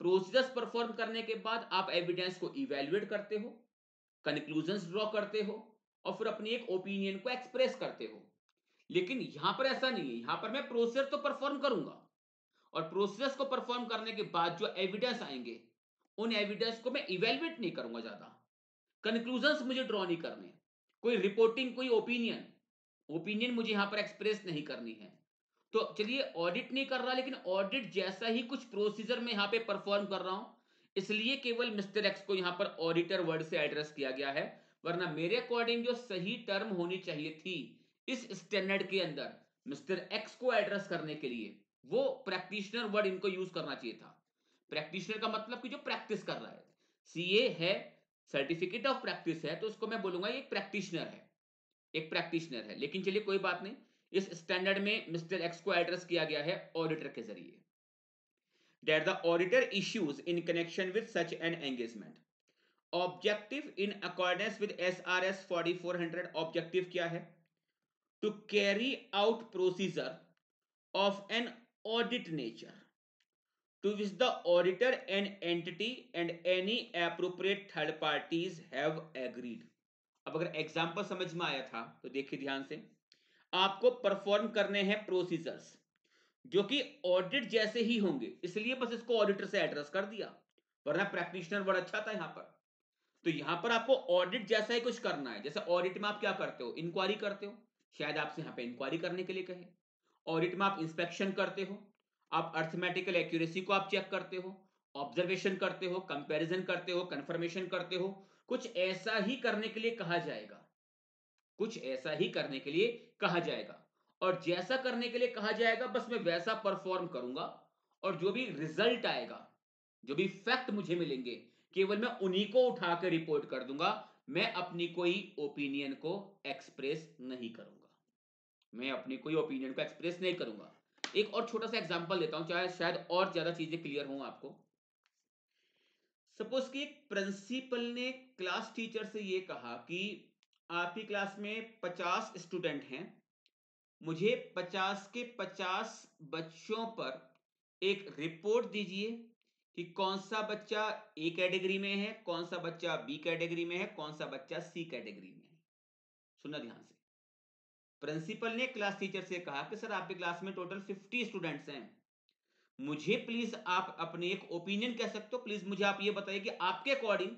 प्रोसीजर्स परफॉर्म करने के बाद आप एविडेंस को इवेल्युएट करते हो, कंक्लूजन्स ड्रॉ करते हो, और फिर अपनी एक ओपिनियन को एक्सप्रेस करते हो। लेकिन यहां पर ऐसा नहीं है, यहां पर मैं प्रोसीजर तो परफॉर्म करूंगा, और प्रोसेस को परफॉर्म करने के बाद जो एविडेंस आएंगे उन एविडेंस को मैं इवेल्युएट नहीं करूंगा, ज्यादा कंक्लूजन्स मुझे ड्रॉ नहीं करने, कोई रिपोर्टिंग, कोई ओपिनियन ओपिनियन मुझे यहां पर एक्सप्रेस नहीं करनी है। तो चलिए ऑडिट नहीं कर रहा, लेकिन ऑडिट जैसा ही कुछ प्रोसीजर में यहां पे परफॉर्म कर रहा हूं, इसलिए केवल मिस्टर एक्स को यहां पर ऑडिटर वर्ड से एड्रेस किया गया है। वरना मेरे अकॉर्डिंग जो सही टर्म होनी चाहिए थी इस स्टैंडर्ड के अंदर मिस्टर एक्स को एड्रेस करने के लिए, वो प्रैक्टिशनर वर्ड इनको यूज करना चाहिए था। प्रैक्टिशनर का मतलब कि जो प्रैक्टिस कर रहा है, सीए है, सर्टिफिकेट ऑफ प्रैक्टिस है, तो उसको मैं बोलूंगा ये एक प्रैक्टिशनर है, एक प्रैक्टिशनर है। लेकिन चलिए कोई बात नहीं, इस स्टैंडर्ड में मिस्टर एक्स को एड्रेस किया गया है ऑडिटर के जरिए। That the auditor issues in connection with such an engagement. Objective in accordance with SRS 4400, objective क्या है? To carry out procedure of an audit nature to which the auditor and entity and any appropriate third parties have agreed। अब अगर एग्जांपल समझ में आया था तो देखिए ध्यान से, आपको परफॉर्म करने हैं प्रोसीजर्स जो कि ऑडिट जैसे ही होंगे, इसलिए बस इसको ऑडिटर से एड्रेस कर दिया, वरना प्रैक्टिशनर वर्ड अच्छा था यहां पर। तो यहां पर आपको ऑडिट जैसा ही कुछ करना है। जैसे ऑडिट में आप क्या करते हो? इंक्वायरी करते हो, शायद आपसे यहां पे इंक्वायरी करने के लिए कहे। ऑडिट में आप इंस्पेक्शन करते हो, आप अर्थमेटिकल एक्यूरेसी को आप चेक करते हो, ऑब्जर्वेशन करते हो, कंपैरिजन करते हो, कंफर्मेशन करते हो। कुछ ऐसा ही करने के लिए कहा जाएगा, कुछ ऐसा ही करने के लिए कहा जाएगा, और जैसा करने के लिए कहा जाएगा बस मैं वैसा परफॉर्म करूंगा, और जो भी रिजल्ट आएगा, जो भी फैक्ट मुझे मिलेंगे, केवल मैं उन्हीं को उठा कर रिपोर्ट कर दूंगा। मैं अपनी कोई ओपिनियन को एक्सप्रेस नहीं करूंगा, मैं अपनी कोई ओपिनियन को एक्सप्रेस नहीं करूंगा। एक और छोटा सा एग्जांपल देता हूं, चाहे शायद और ज्यादा चीजें क्लियर हों आपको। सपोज कि एक प्रिंसिपल ने क्लास टीचर से ये कहा कि आपकी क्लास में 50 स्टूडेंट हैं, मुझे 50 के 50 बच्चों पर एक रिपोर्ट दीजिए कि कौन सा बच्चा ए कैटेगरी में है, कौन सा बच्चा बी कैटेगरी में है, कौन सा बच्चा सी कैटेगरी में है। सुनना ध्यान से, प्रिंसिपल ने क्लास टीचर से कहा कि सर आपकी क्लास में टोटल 50 स्टूडेंट्स हैं, मुझे प्लीज आप अपने एक ओपिनियन कह सकते हो, प्लीज मुझे आप ये बताइए कि आपके अकॉर्डिंग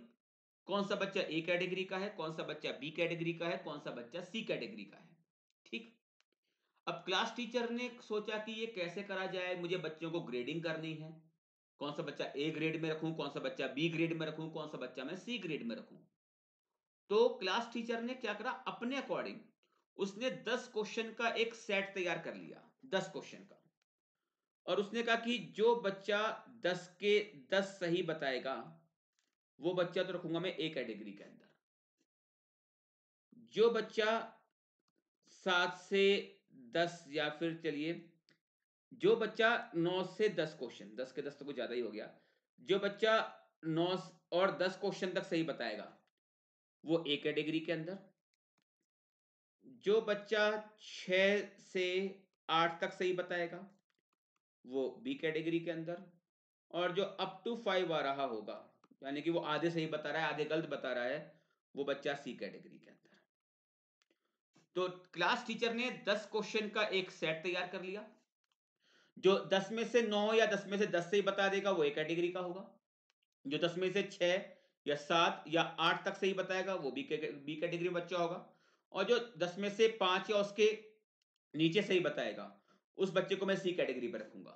कौन सा बच्चा ए कैटेगरी का है, कौन सा बच्चा बी कैटेगरी का है, कौन सा बच्चा सी कैटेगरी का है। ठीक। अब क्लास टीचर ने सोचा कि ये कैसे करा जाए, मुझे बच्चों को ग्रेडिंग करनी है, कौन सा बच्चा ए ग्रेड में रखूं, कौन सा बच्चा बी ग्रेड में रखूं, कौन सा बच्चा मैं सी ग्रेड में रखूं। तो क्लास टीचर ने क्या करा, अपने अकॉर्डिंग उसने 10 क्वेश्चन का एक सेट तैयार कर लिया, 10 क्वेश्चन का, और उसने कहा कि जो बच्चा 10 के 10 सही बताएगा वो बच्चा तो रखूंगा मैं ए कैटेगरी के अंदर, जो बच्चा 7 से 10, या फिर चलिए जो बच्चा 9 से 10 क्वेश्चन, 10 के 10 तो कुछ ज्यादा ही हो गया, जो बच्चा 9 और 10 क्वेश्चन तक सही बताएगा वो ए कैटेगरी के अंदर, जो बच्चा 6 से 8 तक सही बताएगा वो बी कैटेगरी के अंदर, और जो अप टू 5 आ रहा होगा, यानी कि वो आधे सही बता रहा है आधे गलत बता रहा है, वो बच्चा सी कैटेगरी के अंदर। तो क्लास टीचर ने 10 क्वेश्चन का एक सेट तैयार कर लिया, जो 10 में से 9 या 10 में से 10 सही बता देगा वो ए कैटेगरी का होगा, जो 10 में से 6 या 7 या 8 तक सही बताएगा वो बी कैटेगरी बच्चा होगा, और जो 10 में से 5 या उसके नीचे सही बताएगा उस बच्चे को मैं सी कैटेगरी पर रखूंगा।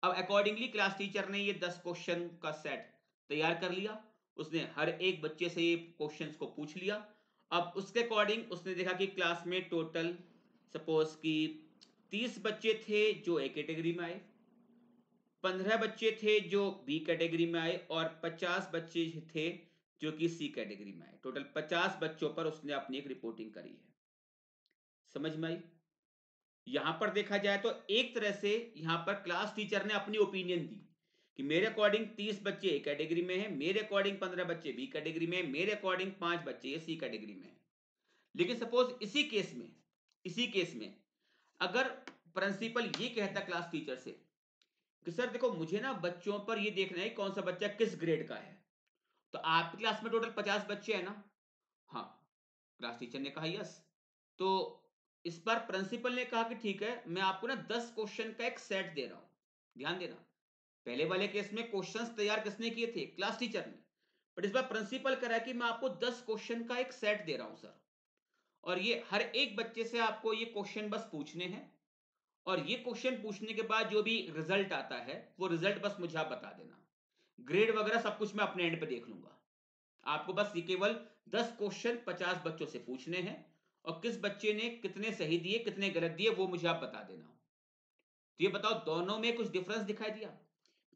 अब अकॉर्डिंगली क्लास टीचर ने ये 10 क्वेश्चन का सेट तैयार कर लिया, उसने हर एक बच्चे से ये क्वेश्चंस को पूछ लिया। अब उसके अकॉर्डिंग उसने देखा कि क्लास में टोटल सपोज कि 30 बच्चे थे जो ए कैटेगरी में आए, 15 बच्चे थे जो बी कैटेगरी में आए, और 50 बच्चे थे जो कि सी कैटेगरी में आए। टोटल 50 बच्चों पर उसने अपनी एक रिपोर्टिंग करी है। समझ में आई? यहां पर देखा जाए तो एक तरह से यहां पर क्लास टीचर ने अपनी ओपिनियन दी कि मेरे अकॉर्डिंग 30 बच्चे ए कैटेगरी में है, मेरे अकॉर्डिंग 15 बच्चे बी कैटेगरी में है, मेरे अकॉर्डिंग 5 बच्चे सी कैटेगरी में है। लेकिन सपोज इसी केस में अगर प्रिंसिपल ये कहता क्लास टीचर से कि सर देखो मुझे ना बच्चों पर ये देखना है कौन सा बच्चा किस ग्रेड का है, तो आपकी क्लास में टोटल 50 बच्चे हैं ना? हाँ, क्लास टीचर ने कहा यस। तो इस बार प्रिंसिपल ने कहा कि ठीक है मैं आपको ना 10 क्वेश्चन का एक सेट दे रहा हूं। ध्यान देना, पहले वाले केस में क्वेश्चंस तैयार किसने किए थे? क्लास टीचर ने। बट इस बार प्रिंसिपल कह रहा है कि मैं आपको 10 क्वेश्चन का एक सेट दे रहा हूं सर, और ये हर एक बच्चे से आपको ये क्वेश्चन बस पूछने हैं, और ये क्वेश्चन पूछने के बाद जो भी रिजल्ट आता है वो रिजल्ट बस मुझे आप बता देना, ग्रेड वगैरह सब कुछ मैं अपने एंड पे देख लूंगा। आपको बस ये केवल 10 क्वेश्चन 50 बच्चों से पूछने हैं, और किस बच्चे ने कितने सही दिए कितने गलत दिए वो मुझे आप बता देना। तो ये बताओ दोनों में कुछ डिफरेंस दिखाई दिया?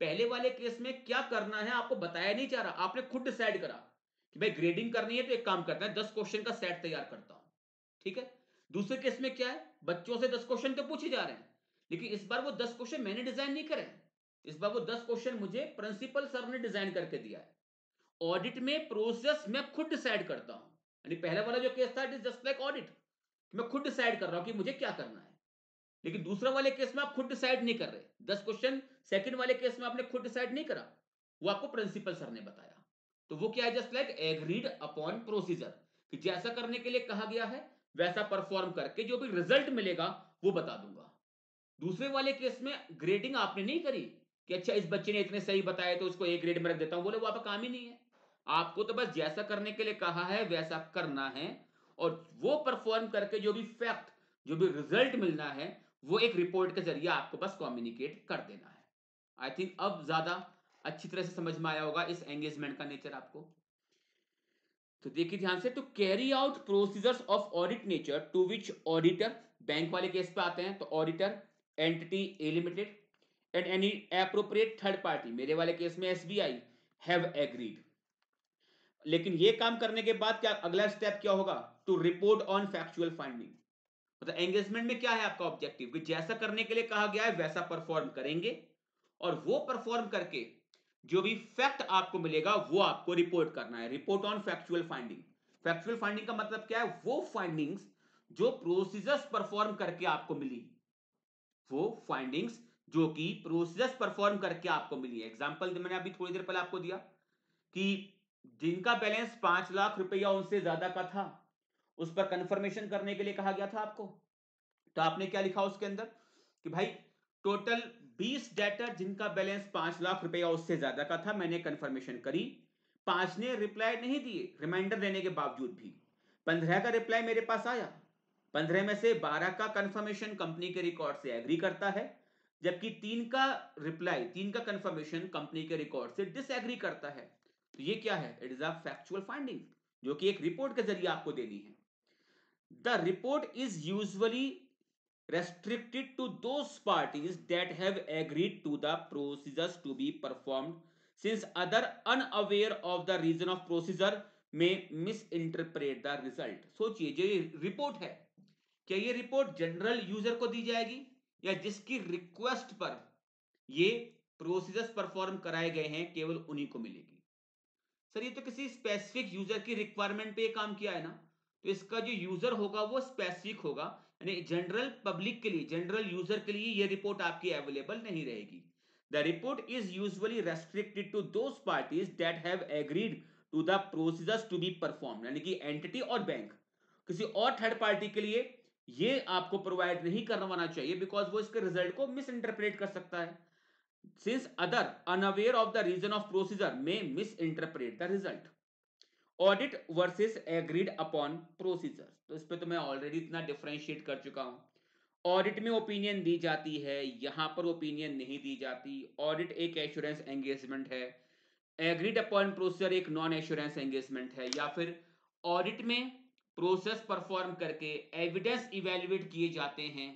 पहले वाले केस में क्या करना है आपको बताया नहीं जा रहा, आपने खुद डिसाइड करा कि भाई ग्रेडिंग करनी है तो एक काम करता है 10 क्वेश्चन का सेट तैयार करता हूं, ठीक है। दूसरे केस में क्या है, बच्चों से 10 क्वेश्चन तो पूछे जा रहे हैं, लेकिन इस बार वो 10 क्वेश्चन मैंने डिजाइन नहीं करे, इस बार वो 10 क्वेश्चन मुझे प्रिंसिपल सर ने डिजाइन करके दिया है। ऑडिट में प्रोसेस मैं खुद डिसाइड करता हूं, यानी पहला वाला जो केस था it is just like audit, मैं खुद डिसाइड कर रहा हूं कि मुझे क्या करना है। लेकिन दूसरा वाले केस में आप खुद डिसाइड नहीं कर रहे, 10 क्वेश्चन सेकंड वाले केस में आपने खुद डिसाइड नहीं करा, वो आपको प्रिंसिपल सर ने बताया। तो वो क्या है, just like agreed upon procedure, कि जैसा करने के लिए कहा गया है वैसा परफॉर्म करके जो भी रिजल्ट मिलेगा वो बता दूंगा। दूसरे वाले केस में ग्रेडिंग आपने नहीं करी कि अच्छा इस बच्चे ने इतने सही बताए तो उसको ए ग्रेड में रख देता हूं, बोले वो आपका काम ही नहीं है। आपको तो बस जैसा करने के लिए कहा है वैसा करना है, और वो परफॉर्म करके जो भी फैक्ट, जो भी रिजल्ट मिलना है, वो एक रिपोर्ट के जरिए आपको बस कम्युनिकेट कर देना है। आई थिंक अब ज्यादा अच्छी तरह से समझ में आया होगा इस एंगेजमेंट का नेचर आपको। तो देखिए ध्यान से, to carry out procedures of audit nature to which auditor, bank वाले केस पे आते हैं तो auditor, entity A limited and any appropriate third party, मेरे वाले केस में एसबीआई, हैव एग्रीड। लेकिन ये काम करने के बाद क्या अगला स्टेप क्या होगा, to report on factual finding. मतलब एंगेजमेंट में क्या है आपका ऑब्जेक्टिव, कि जैसा करने के लिए कहा गया है वैसा परफॉर्म करेंगे, और वो परफॉर्म करके जो भी फैक्ट आपको मिलेगा वो आपको रिपोर्ट करना है, report on factual finding. Factual finding का मतलब क्या है, वो फाइंडिंग्स जो प्रोसीजर्स परफॉर्म करके आपको मिली, वो फाइंडिंग्स जो कि प्रोसीजर्स परफॉर्म करके आपको मिली है। एग्जांपल मैंने अभी थोड़ी देर पहले आपको दिया कि जिनका बैलेंस 5 लाख रुपया उनसे ज्यादा का था, उस पर कंफर्मेशन करने के लिए कहा गया था आपको, तो आपने क्या लिखा उसके अंदर कि भाई टोटल 20 डेटर जिनका बैलेंस 5 लाख रुपया उससे ज्यादा का था, मैंने कंफर्मेशन करी, 5 ने रिप्लाई नहीं दिए रिमाइंडर देने के बावजूद भी, 15 का रिप्लाई मेरे पास आया, 15 में से 12 का कंफर्मेशन कंपनी के रिकॉर्ड से एग्री करता है, जबकि 3 का रिप्लाई, 3 का कंफर्मेशन कंपनी के रिकॉर्ड से डिसएग्री करता है। तो ये क्या है, it is a factual finding, जो कि एक रिपोर्ट के जरिए आपको देनी है। The report is usually restricted to those parties that have agreed to the procedures to be performed, since other unaware of the reason of procedure may misinterpret the result। सोचिए जो ये रिपोर्ट है, क्या ये रिपोर्ट जनरल यूजर को दी जाएगी, या जिसकी रिक्वेस्ट पर ये प्रोसीजर्स परफॉर्म कराए गए हैं केवल उन्हीं को मिलेगी। सर ये तो किसी स्पेसिफिक यूजर की रिक्वायरमेंट पे काम किया है ना, तो इसका जो यूजर होगा वो स्पेसिफिक होगा, यानी जनरल पब्लिक के लिए, जनरल यूजर के लिए ये रिपोर्ट आपकी अवेलेबल नहीं रहेगी। The report is usually restricted to those parties that have agreed to the procedures to be perform, यानी कि एंटिटी और बैंक, किसी और थर्ड पार्टी के लिए ये आपको प्रोवाइड नहीं करवाना चाहिए, बिकॉज वो इसके रिजल्ट को मिस इंटरप्रेट कर सकता है, since other unaware of the reason of procedure may misinterpret the result। Audit versus agreed upon procedure, तो इस पे तो मैं ऑलरेडी इतना डिफरेंशिएट कर चुका हूं। ऑडिट में ओपिनियन दी जाती है, यहां पर ओपिनियन नहीं दी जाती। ऑडिट एक एश्योरेंस एंगेजमेंट है, एग्रीड अपॉन प्रोसीजर एक नॉन एश्योरेंस एंगेजमेंट है। या फिर ऑडिट में प्रोसेस परफॉर्म करके एविडेंस इवेल्युएट किए जाते हैं,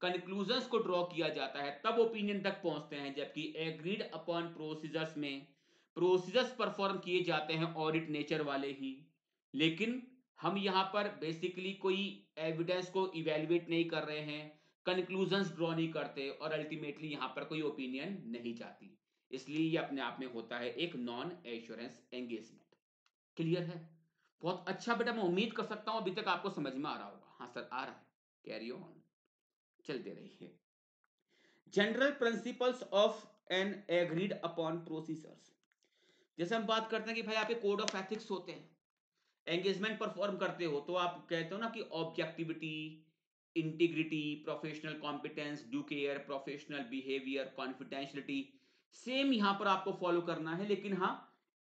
कंक्लूजन्स को ड्रॉ किया जाता है, तब ओपिनियन तक पहुंचते हैं। जबकि एग्रीड अपॉन प्रोसीजर्स में प्रोसीजर्स परफॉर्म किए जाते हैं ऑडिट नेचर वाले ही, लेकिन हम यहां पर बेसिकली कोई एविडेंस को इवेल्युएट नहीं कर रहे हैं, कंक्लूजन्स ड्रॉ नहीं करते, और अल्टीमेटली यहां पर कोई ओपिनियन नहीं जाती। इसलिए ये अपने आप में होता है एक नॉन एश्योरेंस एंगेजमेंट। क्लियर है? बहुत अच्छा बेटा, मैं उम्मीद कर सकता हूं अभी तक आपको समझ में आ रहा होगा। हाँ सर आ रहा है, कैरी ऑन, चलते रहिए। General principles of N agreed upon procedures, जैसे हम बात करते हैं कि भाई आप कोड ऑफ एथिक्स होते हैं, एंगेजमेंट परफॉर्म करते हो तो आप कहते हो ना कि objectivity, integrity, professional competence, due care, professional behaviour, confidentiality, same यहां पर आपको फॉलो करना है। लेकिन हाँ,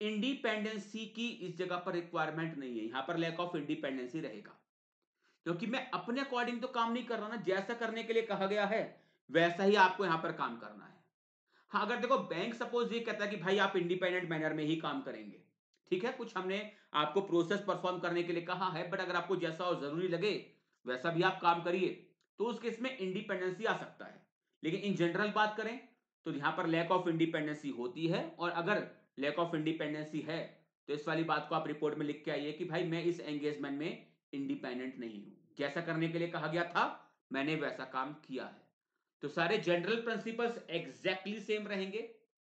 इंडिपेंडेंसी की इस जगह पर रिक्वायरमेंट नहीं है, यहां पर लैक ऑफ इंडिपेंडेंसी रहेगा, क्योंकि मैं अपने अकॉर्डिंग तो काम नहीं कर रहा ना, जैसा करने के लिए कहा गया है वैसा ही आपको यहां पर काम करना है। हाँ अगर देखो बैंक सपोज ये कहता है कि भाई आप इंडिपेंडेंट मैनर में ही काम करेंगे, ठीक है, कुछ हमने आपको प्रोसेस परफॉर्म करने के लिए कहा है, बट अगर आपको जैसा और जरूरी लगे वैसा भी आप काम करिए, तो उस केस में इंडिपेंडेंसी आ सकता है। लेकिन इन जनरल बात करें तो यहां पर लैक ऑफ इंडिपेंडेंसी होती है, और अगर लैक ऑफ इंडिपेंडेंसी है तो इस वाली बात को आप रिपोर्ट में लिख के आइए कि भाई मैं इस एंगेजमेंट में इंडिपेंडेंट नहीं हूं, जैसा करने के लिए कहा गया था मैंने वैसा काम किया है। तो सारे जनरल प्रिंसिपल्स एग्जैक्टली सेम रहेंगे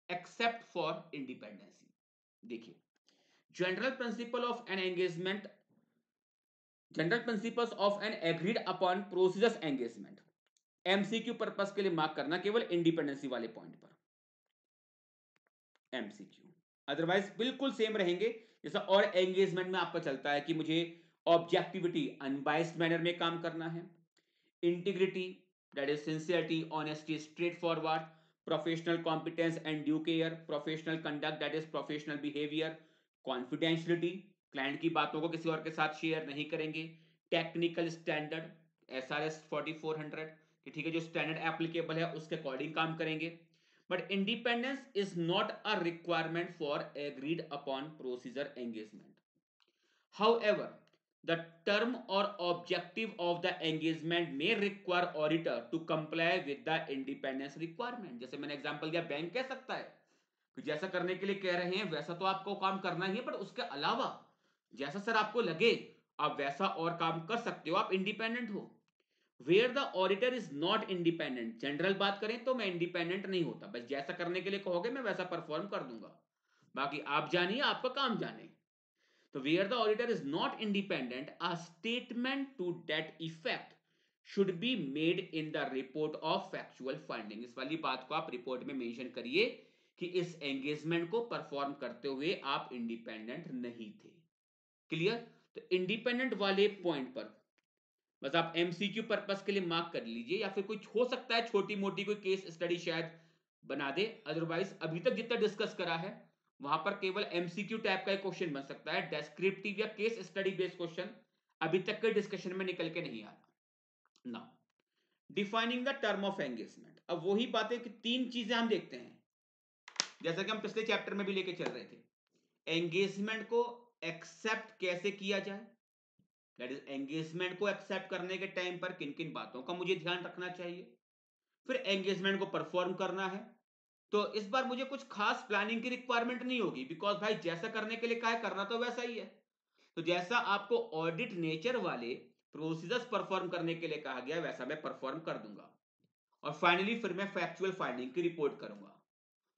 एक्सेप्ट फॉर इंडिपेंडेंसी। देखिए, general principle of an engagement, general principles of N agreed upon procedures engagement, MCQ purpose के लिए मार्क करना केवल इंडिपेंडेंसी वाले पॉइंट पर, एमसीक्यू, अदरवाइज बिल्कुल सेम रहेंगे। जैसा और एंगेजमेंट में आपका चलता है कि मुझे ऑब्जेक्टिविटी अनबाइस्ड मैनर में काम करना है, integrity that is sincerity honesty straight forward, professional competence and due care, professional conduct that is professional behaviour, confidentiality client की बातों को किसी और के साथ शेयर नहीं करेंगे, टेक्निकल स्टैंडर्ड एसआरएस 4400 कि ठीक है जो स्टैंडर्ड एप्लीकेबल है उसके अकॉर्डिंग काम करेंगे। But independence is not a requirement for agreed upon procedure engagement. However, the term or objective of the engagement may require auditor to comply with the independence requirement। जैसे मैंने एग्जांपल दिया, बैंक कह सकता है कि जैसा करने के लिए कह रहे हैं वैसा तो आपको काम करना ही है, पर उसके अलावा जैसा सर आपको लगे आप वैसा और काम कर सकते हो, आप इंडिपेंडेंट हो। Where the auditor is not independent, general बात करें तो मैं इंडिपेंडेंट नहीं होता, बस जैसा करने के लिए कहोगे मैं वैसा परफॉर्म कर दूंगा, बाकी आप जानिए आपका काम जाने। तो where the auditor is not independent, a statement to that effect should be made in the report of factual finding। इस वाली बात को आप रिपोर्ट में मेंशन करिए कि इस एंगेजमेंट को परफॉर्म करते हुए आप इंडिपेंडेंट नहीं थे। क्लियर? तो इंडिपेंडेंट वाले पॉइंट पर बस आप एमसीक्यू पर्पस के लिए मार्क कर लीजिए, या फिर कुछ हो सकता है छोटी मोटी कोई केस स्टडी शायद बना दे, अदरवाइज अभी तक जितना डिस्कस करा है वहां पर केवल एमसीक्यू टाइप का एक क्वेश्चन बन सकता है, डेस्क्रिप्टिव या केस स्टडी बेस्ड क्वेश्चन अभी तक के डिस्कशन में निकल के नहीं आया। Now defining the term of engagement, अब वही बातें कि तीन चीजें हम देखते हैं जैसा कि हम पिछले चैप्टर में भी लेके चल रहे थे। एंगेजमेंट को एक्सेप्ट कैसे किया जाए, दैट इज एंगेजमेंट को एक्सेप्ट करने के टाइम पर किन किन बातों का मुझे ध्यान रखना चाहिए, फिर एंगेजमेंट को परफॉर्म करना है तो इस बार मुझे कुछ खास प्लानिंग की रिक्वायरमेंट नहीं होगी, बिकॉज भाई जैसा करने के लिए कहा है करना तो वैसा ही है। तो जैसा आपको ऑडिट नेचर वाले प्रोसीजर्स परफॉर्म करने के लिए कहा गया वैसा मैं परफॉर्म कर दूंगा, और फाइनली फिर मैं फैक्चुअल फाइंडिंग की रिपोर्ट करूंगा।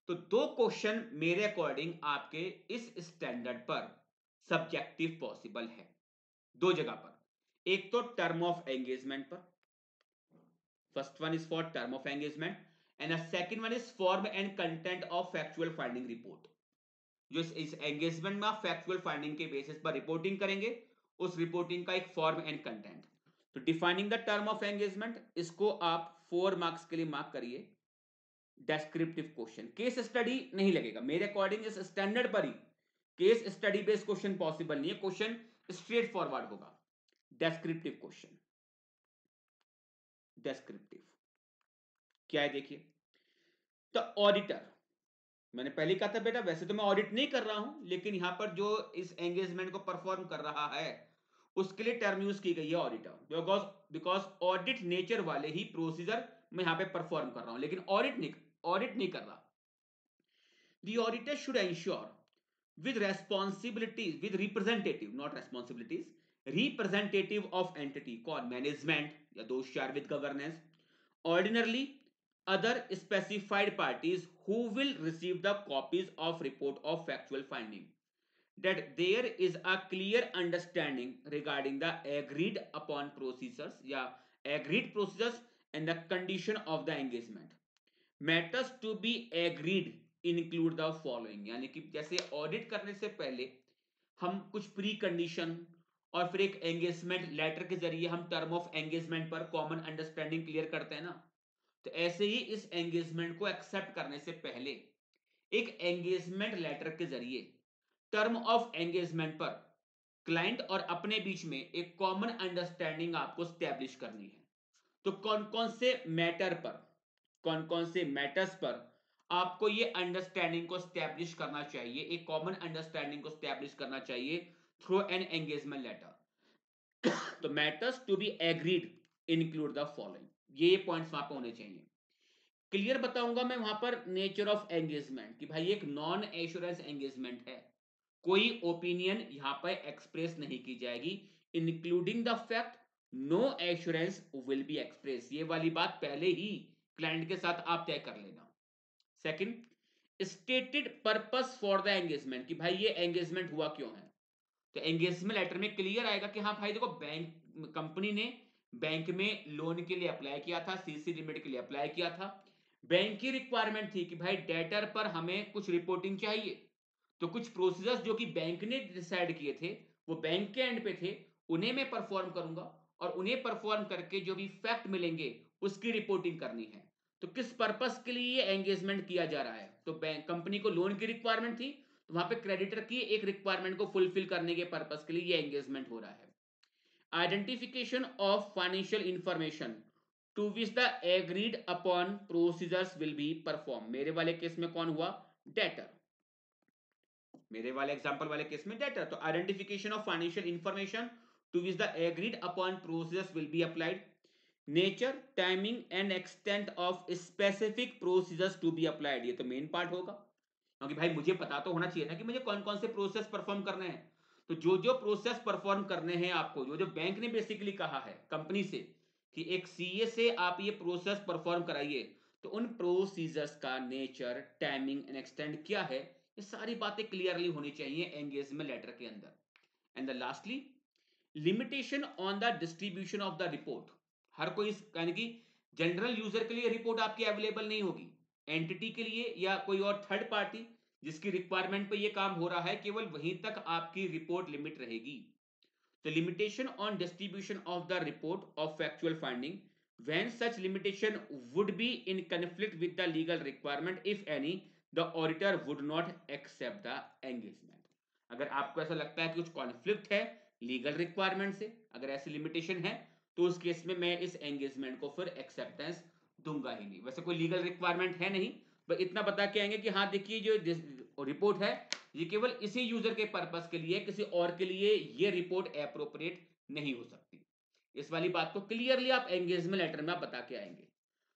तो दो क्वेश्चन मेरे अकॉर्डिंग आपके इस स्टैंडर्ड पर सब्जेक्टिव पॉसिबल है, दो जगह पर, एक तो टर्म ऑफ एंगेजमेंट पर, first one is for term of engagement and the second one is form and content of factual finding report. जो इस एंगेजमेंट में आप फैक्चुअल फाइंडिंग के बेसिस पर रिपोर्टिंग करेंगे उस रिपोर्टिंग का एक फॉर्म एंड कंटेंट। तो defining the term of engagement, इसको आप 4 मार्क्स के लिए मार्क करिए। डेस्क्रिप्टिव क्वेश्चन, केस स्टडी नहीं लगेगा मेरे अकॉर्डिंग, इस स्टैंडर्ड पर ही case study based question possible नहीं है, क्वेश्चन स्ट्रेट फॉरवर्ड होगा। डेस्क्रिप्टिव क्वेश्चन, डेस्क्रिप्टिव क्या है देखिए, द ऑडिटर, मैंने पहले कहा था बेटा वैसे तो मैं ऑडिट नहीं कर रहा हूं, लेकिन यहां पर जो इस एंगेजमेंट को परफॉर्म कर रहा है उसके लिए टर्म यूज की गई है ऑडिटर, बिकॉज ऑडिट नेचर वाले ही प्रोसीजर मैं यहां पे परफॉर्म कर रहा हूं, लेकिन ऑडिट नहीं कर रहा। The auditor should ensure with responsibilities with representative not responsibilities, representative of entity, कौन, मैनेजमेंट या those charged with governance, ordinarily other specified parties who will receive the copies of report of factual finding, that there is a clear understanding regarding the agreed upon procedures या agreed procedures and the condition of the engagement, matters to be agreed include the following, यानी कि जैसे ऑडिट करने से पहले हम कुछ प्री कंडीशन और फिर एक एंगेजमेंट लेटर के जरिए हम टर्म ऑफ एंगेजमेंट पर कॉमन अंडरस्टैंडिंग क्लियर करते हैं ना, तो ऐसे ही इस एंगेजमेंट को एक्सेप्ट करने से पहले एक एंगेजमेंट लेटर के जरिए टर्म ऑफ एंगेजमेंट पर क्लाइंट और अपने बीच में एक कॉमन अंडरस्टैंडिंग आपको स्टैब्लिश करनी है। तो कौन कौन से मैटर पर, कौन कौन से मैटर्स पर आपको ये अंडरस्टैंडिंग को स्टैब्लिश करना चाहिए, एक कॉमन अंडरस्टैंडिंग को स्टैब्लिश करना चाहिए थ्रू एन एंगेजमेंट लेटर। तो matters to be agreed include the following, ये पॉइंट्स वहां पे होने चाहिए। क्लियर बताऊंगा मैं वहां पर नेचर ऑफ एंगेजमेंट कि भाई एक नॉन एश्योरेंस एंगेजमेंट है, कोई ओपिनियन यहां पर एक्सप्रेस नहीं की जाएगी, including the fact no assurance will be express. ये वाली बात पहले ही क्लाइंट के साथ आप तय कर लेना। Second, stated purpose for the engagement कि भाई ये एंगेजमेंट हुआ क्यों है। तो एंगेजमेंट लेटर में क्लियर आएगा कि हाँ भाई देखो, बैंक कंपनी ने बैंक में लोन के लिए अप्लाई किया था, सीसी लिमिट के लिए अप्लाई किया था, बैंक की रिक्वायरमेंट थी कि भाई डेटर पर हमें कुछ रिपोर्टिंग चाहिए, तो कुछ प्रोसीजर्स जो कि बैंक ने डिसाइड किए थे वो बैंक के एंड पे थे, उन्हें मैं परफॉर्म करूंगा, और उन्हें परफॉर्म करके जो भी फैक्ट मिलेंगे उसकी रिपोर्टिंग करनी है। तो किस पर्पस के लिए ये एंगेजमेंट किया जा रहा है, तो बैंक कंपनी को लोन की रिक्वायरमेंट थी, तो वहां पे क्रेडिटर की एक रिक्वायरमेंट को फुलफिल करने के पर्पस के लिए ये एंगेजमेंट हो रहा है। Identification of financial information to which the agreed upon procedures will be perform. मेरे वाले केस में कौन हुआ, डेटर, मेरे वाले एग्जांपल वाले केस में डेटर। तो identification of financial information to which the agreed upon procedures will be applied. Nature, timing and extent of specific procedures to be applied, ये तो मेन पार्ट होगा, क्योंकि भाई मुझे पता तो होना चाहिए ना कि मुझे कौन कौन से प्रोसेस परफॉर्म करने हैं। तो जो जो प्रोसेस परफॉर्म करने हैं आपको, जो जो बैंक ने बेसिकली कहा है कंपनी से कि एक सीए से आप ये प्रोसेस परफॉर्म कराइए, तो उन प्रोसीजर्स का नेचर, टाइमिंग एंड एक्सटेंड क्या है, ये सारी बातें क्लियरली होनी चाहिए एंगेजमेंट लेटर के अंदर। And the lastly, limitation on the distribution of the report. हर कोई यानी कि जनरल यूजर के लिए रिपोर्ट आपकी अवेलेबल नहीं होगी, एंटिटी के लिए या कोई और थर्ड पार्टी जिसकी रिक्वायरमेंट पे ये काम हो रहा है, केवल वहीं तक आपकी रिपोर्ट लिमिट रहेगी। तो limitation on distribution of the report of factual finding when such limitation would be in conflict with the legal requirement if any, the auditor would not accept the engagement। अगर आपको ऐसा लगता है कि कुछ कॉन्फ्लिक्ट है लीगल रिक्वायरमेंट से, अगर ऐसी लिमिटेशन है, तो उस केस में मैं इस एंगेजमेंट को फिर एक्सेप्टेंस दूंगा ही नहीं। वैसे कोई लीगल रिक्वायरमेंट है नहीं, बस इतना बता के आएंगे कि हाँ देखिए जो रिपोर्ट है ये केवल इसी यूजर के पर्पस के लिए, किसी और के लिए ये रिपोर्ट अप्रोप्रिएट नहीं हो सकती। इस वाली बात को क्लियरली आप एंगेजमेंट लेटर में आप बता के आएंगे।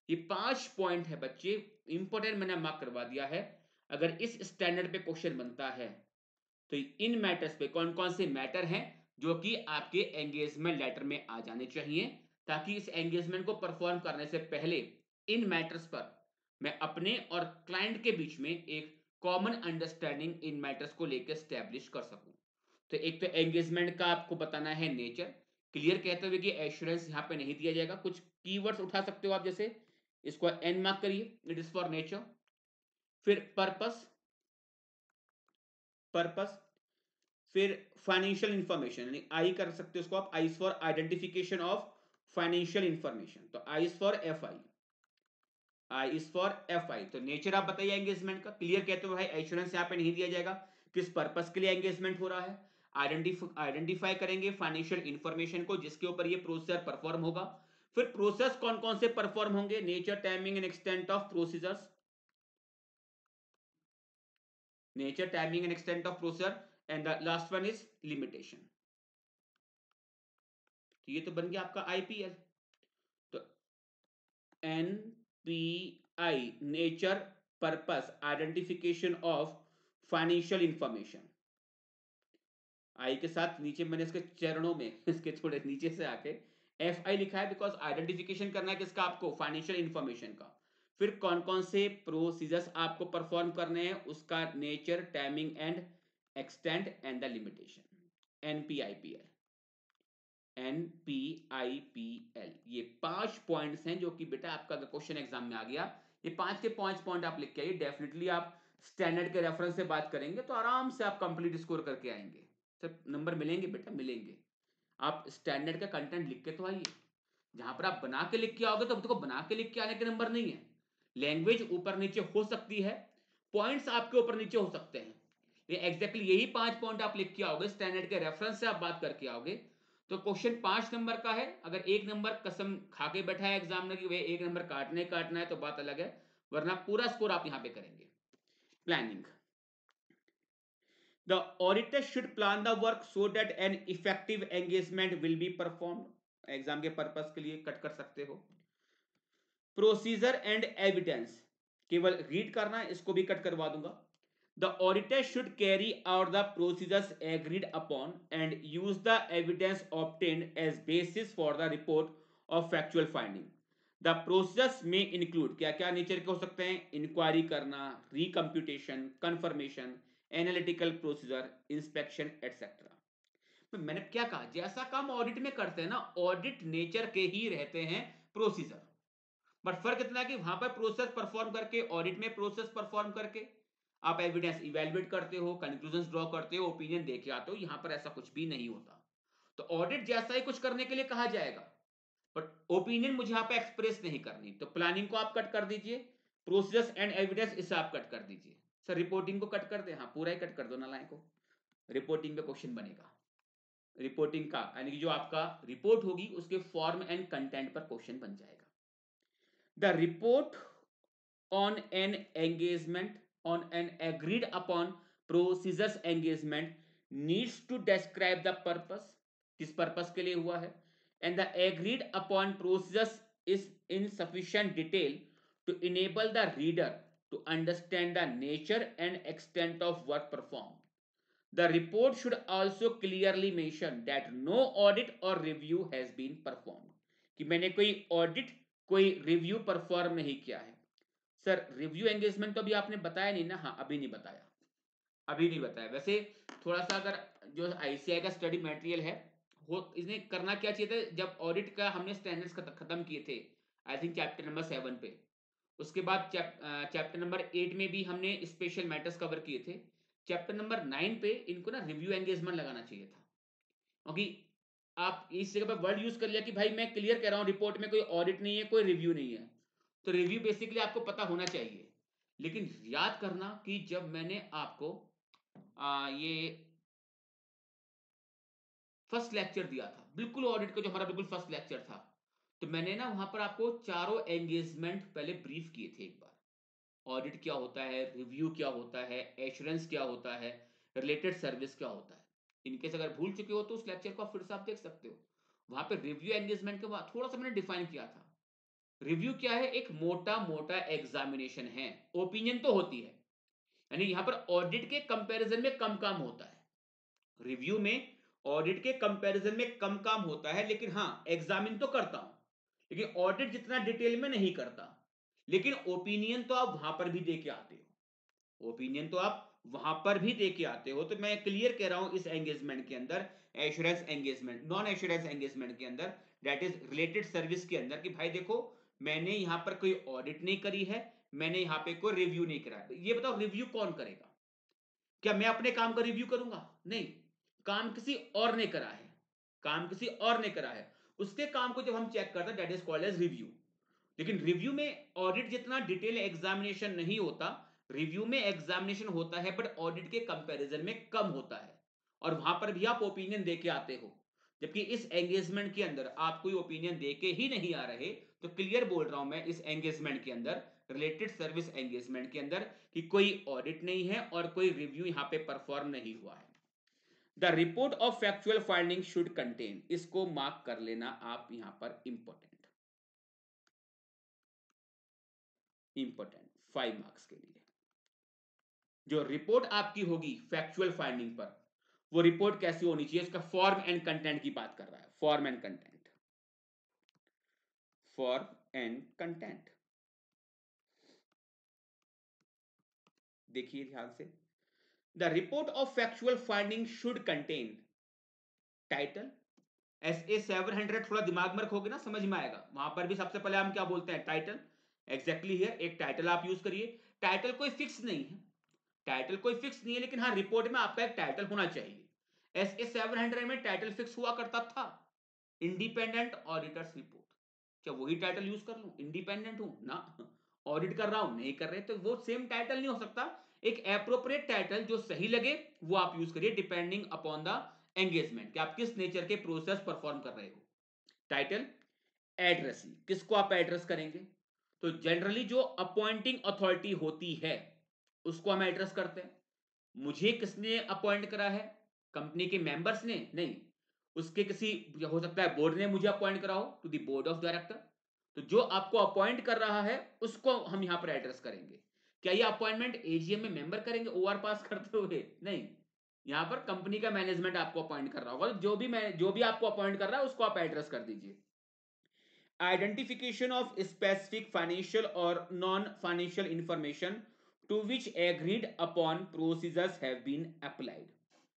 ये 5 पॉइंट है बच्चे, इंपॉर्टेंट मैंने मार्क करवा दिया है। अगर इस स्टैंडर्ड पे क्वेश्चन बनता है तो इन मैटर्स पे कौन कौन से मैटर हैं जो कि आपके एंगेजमेंट लेटर में आ जाने चाहिए, ताकि इस एंगेजमेंट को परफॉर्म करने से पहले इन मैटर्स पर मैं अपने और क्लाइंट के बीच में एक कॉमन अंडरस्टैंडिंग इन मैटर्स को लेकर स्टैब्लिश कर सकूं। तो एक तो एंगेजमेंट का आपको बताना है नेचर, क्लियर कहते हुए कि एश्योरेंस यहां पे नहीं दिया जाएगा। कुछ कीवर्ड्स उठा सकते हो आप, जैसे इसको एन मार्क करिए, इट इज फॉर नेचर। फिर पर्पस, पर्पस, फिर फाइनेंशियल इंफॉर्मेशन यानी आई कर सकते हो उसको आप, I for identification of financial information, तो I is for F I, I is for F I. तो नेचर आप बताइए एंगेजमेंट का, क्लियर कहते हो भाई एश्योरेंस यहां पे नहीं दिया जाएगा, किस पर्पस के लिए एंगेजमेंट हो रहा है। आइडेंटिफाई करेंगे फाइनेंशियल इंफॉर्मेशन को जिसके ऊपर ये प्रोसेस परफॉर्म होगा। फिर प्रोसेस कौन कौन से परफॉर्म होंगे, nature, timing and extent of procedures, nature, timing and extent of procedure, and the last one is limitation. तो ये तो बन गया आपका आईपीएल। तो NPI, nature, purpose, identification of financial information. I के साथ नीचे मैंने इसके चरणों में इसके थोड़े नीचे से आके एफ आई लिखा है, बिकॉज आइडेंटिफिकेशन करना है किसका, आपको फाइनेंशियल इंफॉर्मेशन का। फिर कौन कौन से प्रोसीजर्स आपको परफॉर्म करने हैं उसका nature, timing and extent and the limitation. NPIPL, NPIPL, ये 5 पॉइंट्स हैं जो कि बेटा आपका अगर क्वेश्चन एग्जाम में आ गया, ये 5 के 5 पॉइंट आप लिख के आइए। डेफिनेटली आप स्टैंडर्ड के रेफरेंस से बात करेंगे तो आराम से आप कंप्लीट स्कोर करके आएंगे, सब नंबर मिलेंगे बेटा, मिलेंगे। आप स्टैंडर्ड का कंटेंट लिख के तो आइए, जहां पर आप बना के लिख के आओगे तो देखो बना के लिख के आने के नंबर नहीं है, लैंग्वेज ऊपर नीचे हो सकती है, पॉइंट्स आपके ऊपर नीचे हो सकते हैं, ये एग्जैक्टली यही 5 पॉइंट आप लिख के आओगे, स्टैंडर्ड के रेफरेंस से आप बात करके आओगे, तो क्वेश्चन 5 नंबर का है। अगर 1 नंबर कसम खा के बैठा है एग्जामिनर की वे 1 नंबर काटना है तो बात अलग है, वरना पूरा स्कोर आप यहां पे करेंगे। Planning, the auditor should plan the work so that an effective engagement will be performed। Exam के पर्पस के लिए कट कर सकते हो। प्रोसीजर एंड एविडेंस, केवल रीड करना है, इसको भी कट करवा दूंगा। The auditor should carry out the procedures agreed upon and use the evidence obtained as basis for the report of factual finding. The process में इंक्लूड, क्या क्या नेचर के हो सकते हैं, इंक्वायरी करना, recomputation, confirmation, analytical procedure, inspection etcetera. मैंने क्या कहा, जैसा काम ऑडिट में करते हैं ना, ऑडिट नेचर के ही रहते हैं प्रोसीजर, बट फर्क इतना है कि वहां पर प्रोसेस परफॉर्म करके, ऑडिट में प्रोसेस परफॉर्म करके आप एविडेंस इवेलुएट करते हो, कंक्लूजन ड्रॉ करते हो, ओपिनियन देके आते हो। यहां पर ऐसा कुछ भी नहीं होता। तो ऑडिट जैसा ही कुछ करने के लिए कहा जाएगा, बट ओपिनियन मुझे यहां पे एक्सप्रेस नहीं करनी। तो प्लानिंग को आप कट कर दीजिए, प्रोसेस एंड एविडेंस इसे आप कट कर दीजिए। सर रिपोर्टिंग को कट कर दे, हाँ पूरा ही कट कर दो ना लाइन को। रिपोर्टिंग पे क्वेश्चन बनेगा, रिपोर्टिंग का यानी कि जो आपका रिपोर्ट होगी उसके फॉर्म एंड कंटेंट पर क्वेश्चन बन जाएगा। The report on an engagement, on an agreed upon procedures engagement needs to describe the purpose, किस पर्पस के लिए हुआ है, and the agreed upon procedures is in sufficient detail to enable the reader to understand the nature and extent of work performed. The report should also clearly mention that no audit or review has been performed, कि मैंने कोई ऑडिट कोई रिव्यू परफॉर्म नहीं किया है। सर रिव्यू एंगेजमेंट तो अभी आपने बताया नहीं ना, हाँ अभी नहीं बताया, अभी नहीं बताया। वैसे थोड़ा सा अगर जो आईसीआई का स्टडी मटेरियल है वो इसने करना क्या चाहिए था, जब ऑडिट का हमने स्टैंडर्ड्स खत्म किए थे आई थिंक चैप्टर नंबर 7 पे, उसके बाद चैप्टर नंबर 8 में भी हमने स्पेशल मैटर्स कवर किए थे, चैप्टर नंबर 9 पे इनको ना रिव्यू एंगेजमेंट लगाना चाहिए था। क्योंकि आप इस जगह पर वर्ड यूज कर लिया कि भाई मैं क्लियर कह रहा हूं रिपोर्ट में कोई ऑडिट नहीं है, कोई रिव्यू नहीं है, तो रिव्यू बेसिकली आपको पता होना चाहिए। लेकिन याद करना कि जब मैंने आपको ये फर्स्ट लेक्चर दिया था, बिल्कुल ऑडिट का जो हमारा बिल्कुल फर्स्ट लेक्चर था, तो मैंने ना वहां पर आपको चारों एंगेजमेंट पहले ब्रीफ किए थे। एक बार ऑडिट क्या होता है, रिव्यू क्या होता है, एश्योरेंस क्या होता है, रिलेटेड सर्विस क्या होता है। इनकेस अगर भूल चुके हो तो उस लेक्चर को आप फिर से आप देख सकते हो। वहां पे रिव्यू एंगेजमेंट के बाद थोड़ा सा मैंने डिफाइन किया था। रिव्यू क्या है, एक मोटा मोटा एग्जामिनेशन है, ओपिनियन तो होती है, यानी यहां पर ऑडिट के कंपैरिजन में कम काम होता है। रिव्यू में ऑडिट के कंपैरिजन में कम काम होता है, लेकिन हाँ एग्जामिन तो करता हूं, लेकिन ऑडिट जितना डिटेल में नहीं करता। लेकिन ओपिनियन तो आप वहां पर भी दे के आते हो, ओपिनियन तो आप वहां पर भी दे के आते हो। तो मैं क्लियर कह रहा हूं इस एंगेजमेंट के अंदर, assurance engagement, non assurance engagement के अंदर, दैट इज रिलेटेड सर्विस के अंदर, कि भाई देखो मैंने यहां पर कोई ऑडिट नहीं करी है, मैंने यहां पे कोई रिव्यू नहीं करा है। ये बताओ रिव्यू कौन करेगा? क्या मैं अपने काम का रिव्यू करूंगा? नहीं, काम किसी और ने करा है, काम किसी और ने करा है, उसके काम को जब हम चेक करते हैं that is called as review. लेकिन रिव्यू में ऑडिट जितना डिटेल एग्जामिनेशन नहीं होता, रिव्यू में एग्जामिनेशन होता है बट ऑडिट के कंपैरिजन में कम होता है, और वहां पर भी आप ओपिनियन दे के आते हो। जबकि इस एंगेजमेंट के अंदर आप कोई ओपिनियन दे के ही नहीं आ रहे। तो क्लियर बोल रहा हूं मैं, इस एंगेजमेंट के अंदर, रिलेटेड सर्विस एंगेजमेंट के अंदर, कि कोई ऑडिट नहीं है और कोई रिव्यू यहां पे परफॉर्म नहीं हुआ है। The report of factual finding should contain, इसको मार्क कर लेना आप यहां पर, इंपॉर्टेंट, इंपॉर्टेंट 5 मार्क्स के लिए। जो रिपोर्ट आपकी होगी फैक्चुअल फाइंडिंग पर, वो रिपोर्ट कैसी होनी चाहिए, उसका फॉर्म एंड कंटेंट की बात कर रहा है, form and content, form and content. देखिए ध्यान से, the report of factual finding should contain title, SA 700 थोड़ा दिमाग में रखोगे ना समझ में आएगा। वहां पर भी सबसे पहले हम क्या बोलते हैं, टाइटल। एग्जैक्टली है, एक टाइटल आप यूज करिए। टाइटल कोई फिक्स नहीं है, टाइटल कोई फिक्स नहीं है, लेकिन हाँ रिपोर्ट में आपका एक टाइटल होना चाहिए। SA 700 में टाइटल फिक्स हुआ करता था, इंडिपेंडेंट ऑडिटर्स रिपोर्ट। क्या वही टाइटल यूज कर लूं, इंडिपेंडेंट हूं ना, ऑडिट कर रहा हूं, नहीं कर रहे तो वो सेम टाइटल नहीं हो सकता। एक एप्रोप्रिएट टाइटल जो सही लगे वो आप यूज करिए, डिपेंडिंग अपॉन द एंगेजमेंट, कि आप किस नेचर के प्रोसेस परफॉर्म कर रहे हो। टाइटल, एड्रेसी, किसको आप एड्रेस करेंगे? तो जनरली जो अपॉइंटिंग अथॉरिटी होती है उसको हम एड्रेस करते हैं। मुझे किसने अपॉइंट करा है? कंपनी के मेंबर्स ने? नहीं, उसके किसी, हो सकता है बोर्ड ने मुझे अपॉइंट करा हो, to the board of director. तो जो आपको अपॉइंट कर रहा है उसको हम यहां पर एड्रेस करेंगे। क्या ये अपॉइंटमेंट एजीएम में मेंबर करेंगे ओआर पास करते हुए? नहीं, यहां पर कंपनी का मैनेजमेंट आपको अपॉइंट कर रहा होगा। जो भी आपको अपॉइंट कर रहा है उसको आप एड्रेस कर दीजिए। Identification of specific financial or non-financial information to which agreed upon procedures have been applied।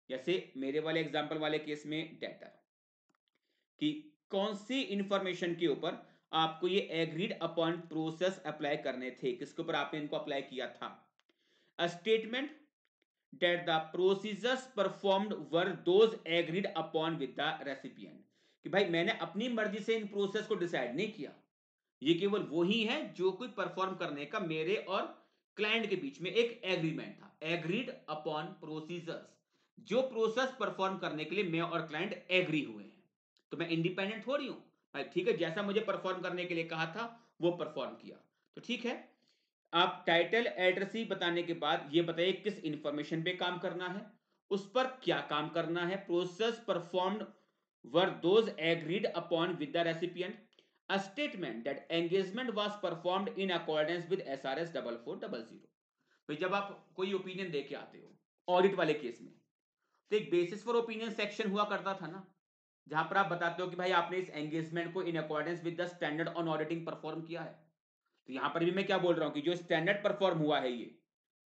जैसे मेरे वाले एग्जांपल वाले केस में डेटर कि कौन सी इंफॉर्मेशन के ऊपर आपको ये एग्रीड अपॉन प्रोसेस अप्लाई करने थे, किसके ऊपर आपने इनको अप्लाई किया था। A statement that the procedures performed were those agreed upon with the recipient। कि भाई मैंने अपनी मर्जी से इन प्रोसेस को डिसाइड नहीं किया, ये केवल वही है जो कोई परफॉर्म करने का मेरे और क्लाइंट के बीच में एक एग्रीमेंट था। एग्रीड अपॉन प्रोसीजर्स, जो प्रोसेस परफॉर्म करने के लिए मैं और क्लाइंट एग्री हुए हैं। तो मैं इंडिपेंडेंट थोड़ी हूं भाई, ठीक है, जैसा मुझे परफॉर्म करने के लिए कहा था वो परफॉर्म किया, तो ठीक है। आप टाइटल एड्रेस ही बताने के बाद ये बताइए किस इंफॉर्मेशन पे काम करना है, उस पर क्या काम करना है। Process performed were those agreed upon with the recipient. A statement that engagement was performed in accordance with SRS 4400। तो जब आप कोई ओपिनियन दे के आते हो ऑडिट वाले केस में, तो एक बेसिस फॉर ओपिनियन सेक्शन हुआ करता था ना, जहां पर आप बताते हो कि भाई आपने इस एंगेजमेंट को इन accordance with the standard on auditing perform किया है। तो यहां पर भी मैं क्या बोल रहा हूं कि जो स्टैंडर्ड परफॉर्म हुआ है, ये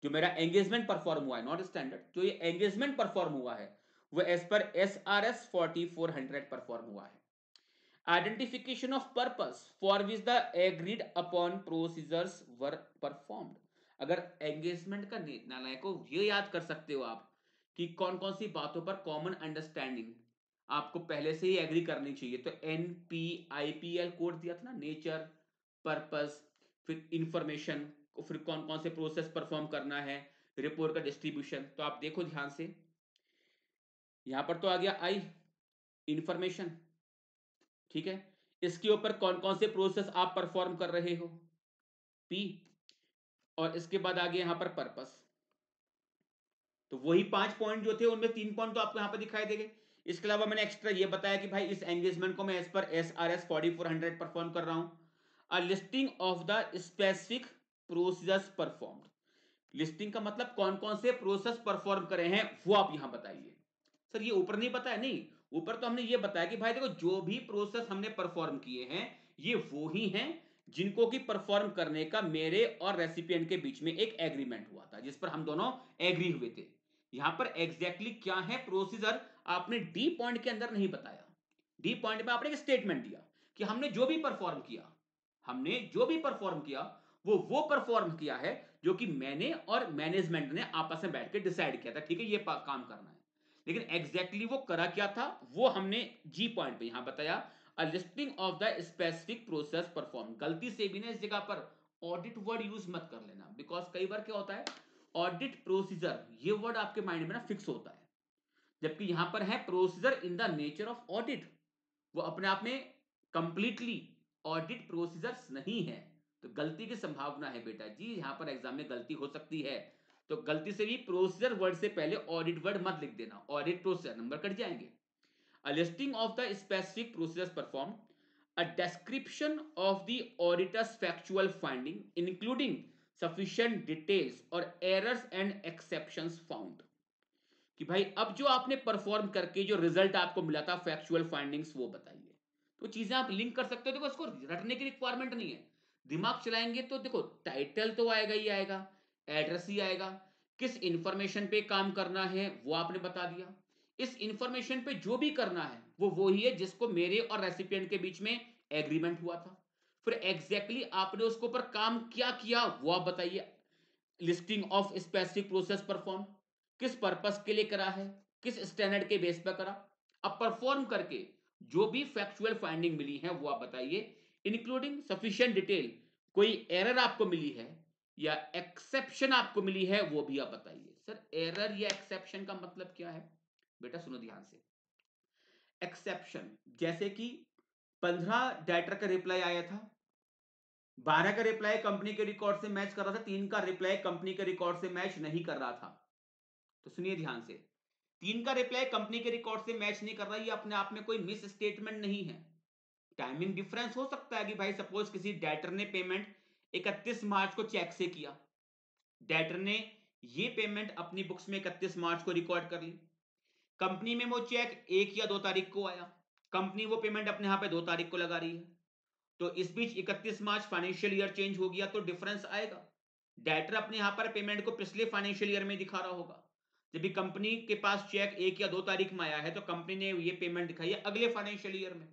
जो मेरा एंगेजमेंट परफॉर्म हुआ है, नॉट स्टैंडर्ड, जो ये एंगेजमेंट परफॉर्म हुआ है वो एज पर SRS 4400 परफॉर्म हुआ है। Identification of purpose for which the agreed upon procedures were performed। अगर एंगेजमेंट का निर्णय को ये याद कर सकते हो आप कि कौन कौन सी बातों पर कॉमन अंडरस्टैंडिंग आपको पहले से ही एग्री करनी चाहिए, तो NPIPL कोड दिया था ना, नेचर, पर्पस, फिर इंफॉर्मेशन, फिर कौन कौन से प्रोसेस परफॉर्म करना है, रिपोर्ट का डिस्ट्रीब्यूशन। तो आप देखो ध्यान से, यहां पर तो आ गया आई, इंफॉर्मेशन, ठीक है। इसके ऊपर कौन कौन से प्रोसेस आप परफॉर्म कर रहे हो, पी, और इसके बाद आगे यहां पर पर्पस। तो वही 5 पॉइंट जो थे उनमें 3 पॉइंट तो आपको यहां पर दिखाई देंगे। इसके अलावा मैंने एक्स्ट्रा ये बताया कि भाई इस एंगेजमेंट को मैं एज पर SRS 4400 परफॉर्म कर रहा हूं। A listing of the specific procedures performed. Listing का मतलब कौन कौन से प्रोसेस परफॉर्म करे हैं वो आप यहां बताइए। सर ये ऊपर नहीं बताया? नहीं, ऊपर तो हमने ये बताया कि भाई देखो जो भी प्रोसेस हमने परफॉर्म किए हैं ये वो ही हैं जिनको कि परफॉर्म करने का मेरे और रेसिपिएंट के बीच में एक एग्रीमेंट हुआ था, जिस पर हम दोनों एग्री हुए थे। यहां पर एग्जैक्टली क्या है प्रोसीजर आपने डी पॉइंट के अंदर नहीं बताया। डी पॉइंट में आपने एक स्टेटमेंट दिया कि हमने जो भी परफॉर्म किया, हमने जो भी परफॉर्म किया वो परफॉर्म किया है जो कि मैंने और मैनेजमेंट ने आपस में बैठ के डिसाइड किया था, ठीक है, ये काम करना है। लेकिन एग्जैक्टली वो करा क्या था वो हमने जी पॉइंट पे यहां बताया। A listing of the specific process perform. गलती से भी ना इस जगह पर ऑडिट वर्ड यूज मत कर लेना, बिकॉज कई बार क्या होता है ऑडिट प्रोसीजर ये वर्ड आपके माइंड में ना फिक्स होता है, जबकि यहां पर है procedure in the nature of audit. वो अपने आप में कंप्लीटली ऑडिट प्रोसीजर्स नहीं है। तो गलती की संभावना है बेटा जी, यहां पर एग्जाम में गलती हो सकती है। तो गलती से भी प्रोसीजर वर्ड से पहले ऑडिट वर्ड मत लिख देना, ऑडिट प्रोसीजर नंबर कट जाएंगे। A listing of the specific procedures perform. A description of the auditor's factual finding including sufficient details or errors and exceptions found। कि भाई अब जो आपने परफॉर्म करके जो रिजल्ट आपको मिला था फैक्चुअल फाइंडिंग्स वो बताइए। तो चीजें आप लिंक कर सकते हो, देखो इसको रटने की रिक्वायरमेंट नहीं है, दिमाग चलाएंगे तो देखो टाइटल तो आएगा ही आएगा, एड्रेस ही आएगा, किस इंफॉर्मेशन पे काम करना है वो आपने बता दिया, इस इंफॉर्मेशन पे जो भी करना है वो वही है जिसको मेरे और रेसिपिएंट के बीच में एग्रीमेंट हुआ था। फिर एग्जैक्टली आपने उसके ऊपर काम क्या किया वो आप बताइए। Listing of specific process perform, किस पर्पस के लिए करा है, किस स्टैंडर्ड के बेस पर करा। अब परफॉर्म करके जो भी फैक्चुअल फाइंडिंग मिली है वो आप बताइए, इंक्लूडिंग सफिशिएंट डिटेल, कोई एरर आपको मिली है या एक्सेप्शन आपको मिली है वो भी आप बताइए। सर एरर या एक्सेप्शन का मतलब क्या है बेटा, सुनो ध्यान से। एक्सेप्शन जैसे कि 15 डाटा का रिप्लाई आया था, 12 का रिप्लाई कंपनी के रिकॉर्ड से मैच कर रहा था, 3 का रिप्लाई कंपनी के रिकॉर्ड से मैच नहीं कर रहा था। तो सुनिए ध्यान से, 3 का रिप्लाई कंपनी के रिकॉर्ड से मैच नहीं कर रहा, ये अपने आप में कोई मिस स्टेटमेंट नहीं है। टाइमिंग डिफरेंस हो सकता है कि भाई सपोज किसी डेटर ने पेमेंट 31 मार्च को चेक से किया, डेटर ने ये पेमेंट अपनी बुक्स में 31 मार्च को रिकॉर्ड कर ली, कंपनी में वो चेक 1 या 2 तारीख को आया, कंपनी वो पेमेंट अपने यहां पे 2 तारीख को लगा रही है, तो इस बीच 31 मार्च फाइनेंशियल ईयर चेंज हो गया तो डिफरेंस आएगा। डेटर अपने यहां पर पेमेंट को पिछले फाइनेंशियल ईयर में दिखा रहा होगा, जब भी कंपनी के पास चेक 1 या 2 तारीख में आया है तो कंपनी ने ये पेमेंट दिखाई है अगले फाइनेंशियल ईयर में,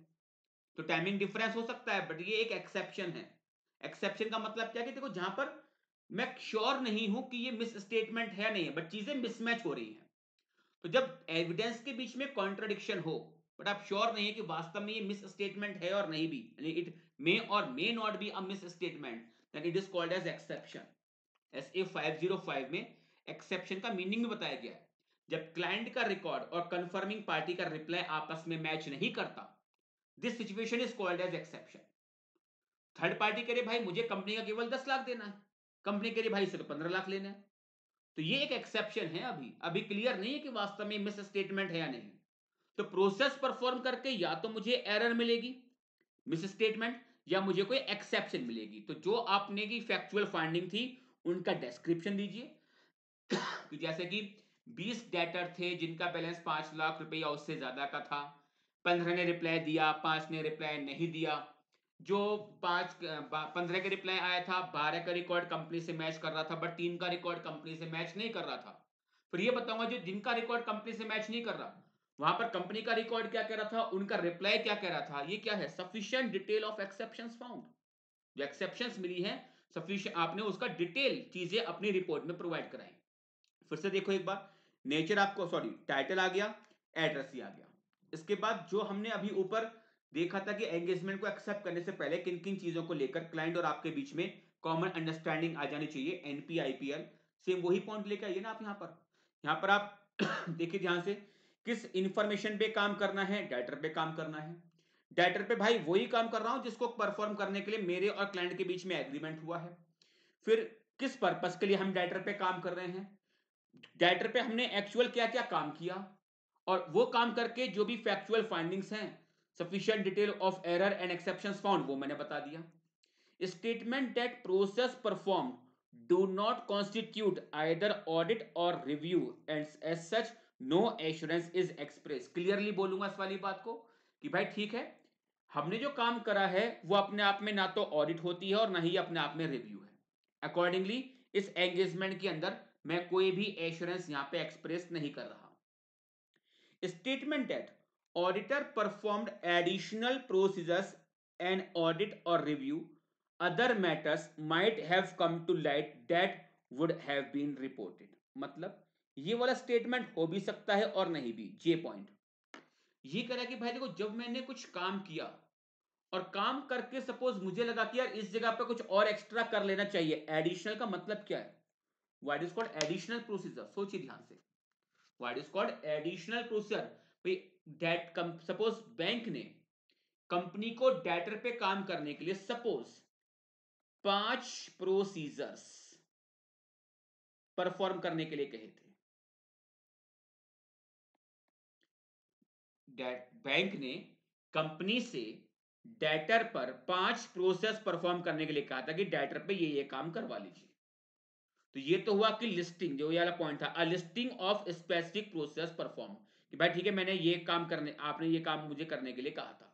तो टाइमिंग डिफरेंस हो सकता है, बट ये एक एक्सेप्शन है। एक्सेप्शन का मतलब क्या है कि देखो जहां पर मैं श्योर नहीं हूं कि ये मिस स्टेटमेंट है नहीं है, बट चीजें मिसमैच हो रही हैं, तो जब एविडेंस के बीच में कॉन्ट्रडिक्शन हो बट आप श्योर नहीं है कि वास्तव में ये मिस स्टेटमेंट है और नहीं भी, इट मे और may not be a misstatement, then it is called as exception. SA 505 में एक्सेप्शन का मीनिंग भी बताया गया है, जब क्लाइंट का रिकॉर्ड और कंफर्मिंग पार्टी का रिप्लाई आपस में मैच नहीं करता, this situation is called as exception. Third party कह रही भाई मुझे कंपनी का केवल 10 लाख देना है, कंपनी कह रही भाई से तो 15 लाख लेना है, तो ये एक एक्सेप्शन है, अभी अभी क्लियर नहीं है कि वास्तव में मिस स्टेटमेंट है या नहीं। तो प्रोसेस परफॉर्म करके या तो मुझे एरर मिलेगी मिस स्टेटमेंट या मुझे कोई एक्सेप्शन मिलेगी, तो जो आपने की फैक्चुअल फाइंडिंग थी उनका डिस्क्रिप्शन दीजिए कि जैसे कि 20 डेटर थे जिनका बैलेंस 5 लाख रुपए या उससे ज्यादा का था, 15 ने रिप्लाई दिया, 5 ने रिप्लाई नहीं दिया, जो 15 का रिप्लाई आया था 12 का रिकॉर्ड कंपनी से मैच कर रहा था बट 3 का रिकॉर्ड कंपनी से मैच नहीं कर रहा था। फिर ये बताऊंगा जो जिनका रिकॉर्ड कंपनी से मैच नहीं कर रहा, वहां पर कंपनी का रिकॉर्ड क्या कह रहा था, उनका रिप्लाई क्या कह रहा था, ये क्या है, sufficient detail of exceptions found, जो एक्सेप्शंस मिली है सफिशिएंट, आपने उसका डिटेल चीजें अपनी रिपोर्ट में प्रोवाइड कराई। फिर से देखो एक बार, नेचर आपको सॉरी टाइटल आ गया, एड्रेस ही आ गया, इसके बाद जो हमने अभी ऊपर देखा था कि एंगेजमेंट को एक्सेप्ट करने से पहले किन किन चीजों को लेकर क्लाइंट और आपके बीच में कॉमन अंडरस्टैंडिंग आ जानी चाहिए, NPIPL, सेम वही पॉइंट लेकर आइए ना आप यहाँ पर आप देखिए ध्यान से, किस इंफॉर्मेशन पे काम करना है, डाटर पे काम करना है, डाटर पे भाई वही काम कर रहा हूं जिसको परफॉर्म करने के लिए मेरे और क्लाइंट के बीच में एग्रीमेंट हुआ है। फिर किस पर्पस के लिए हम डाटर पे काम कर रहे हैं, डाटर पे हमने एक्चुअल क्या क्या काम किया, और वो काम करके जो भी फैक्चुअल फाइंडिंग्स हैं, sufficient detail of error and exceptions found, वो मैंने बता दिया। Statement that process perform do not constitute either audit or review and as such no assurance is express. Clearly बोलूंगा इस वाली बात को कि भाई ठीक है, हमने जो काम करा है वो अपने आप में ना तो ऑडिट होती है और ना ही अपने आप में रिव्यू है, अकॉर्डिंगली इस एंगेजमेंट के अंदर मैं कोई भी एश्योरेंस यहां पे एक्सप्रेस नहीं कर रहा। Statement that auditor performed additional procedures and audit or review other matters might have come to light that would have been reported, मतलब ये वाला स्टेटमेंट हो भी सकता है और नहीं भी, जे पॉइंट ये कह रहा है कि भाई देखो जब मैंने कुछ काम किया और काम करके सपोज मुझे लगा कि यार इस जगह पे कुछ और एक्स्ट्रा कर लेना चाहिए, एडिशनल का मतलब क्या है, what is called additional procedure, सोचिए ध्यान से, what is called additional procedure, भाई डेट सपोज बैंक ने कंपनी को डेटर पे काम करने के लिए सपोज 5 प्रोसीजर्स परफॉर्म करने के लिए कहे थे, बैंक ने कंपनी से डेटर पर 5 प्रोसेस परफॉर्म करने के लिए कहा था कि डेटर पे ये काम करवा लीजिए, तो ये तो हुआ कि लिस्टिंग, जो ये वाला पॉइंट था, a listing of specific process perform, कि भाई ठीक है मैंने ये काम करने, आपने ये काम मुझे करने के लिए कहा था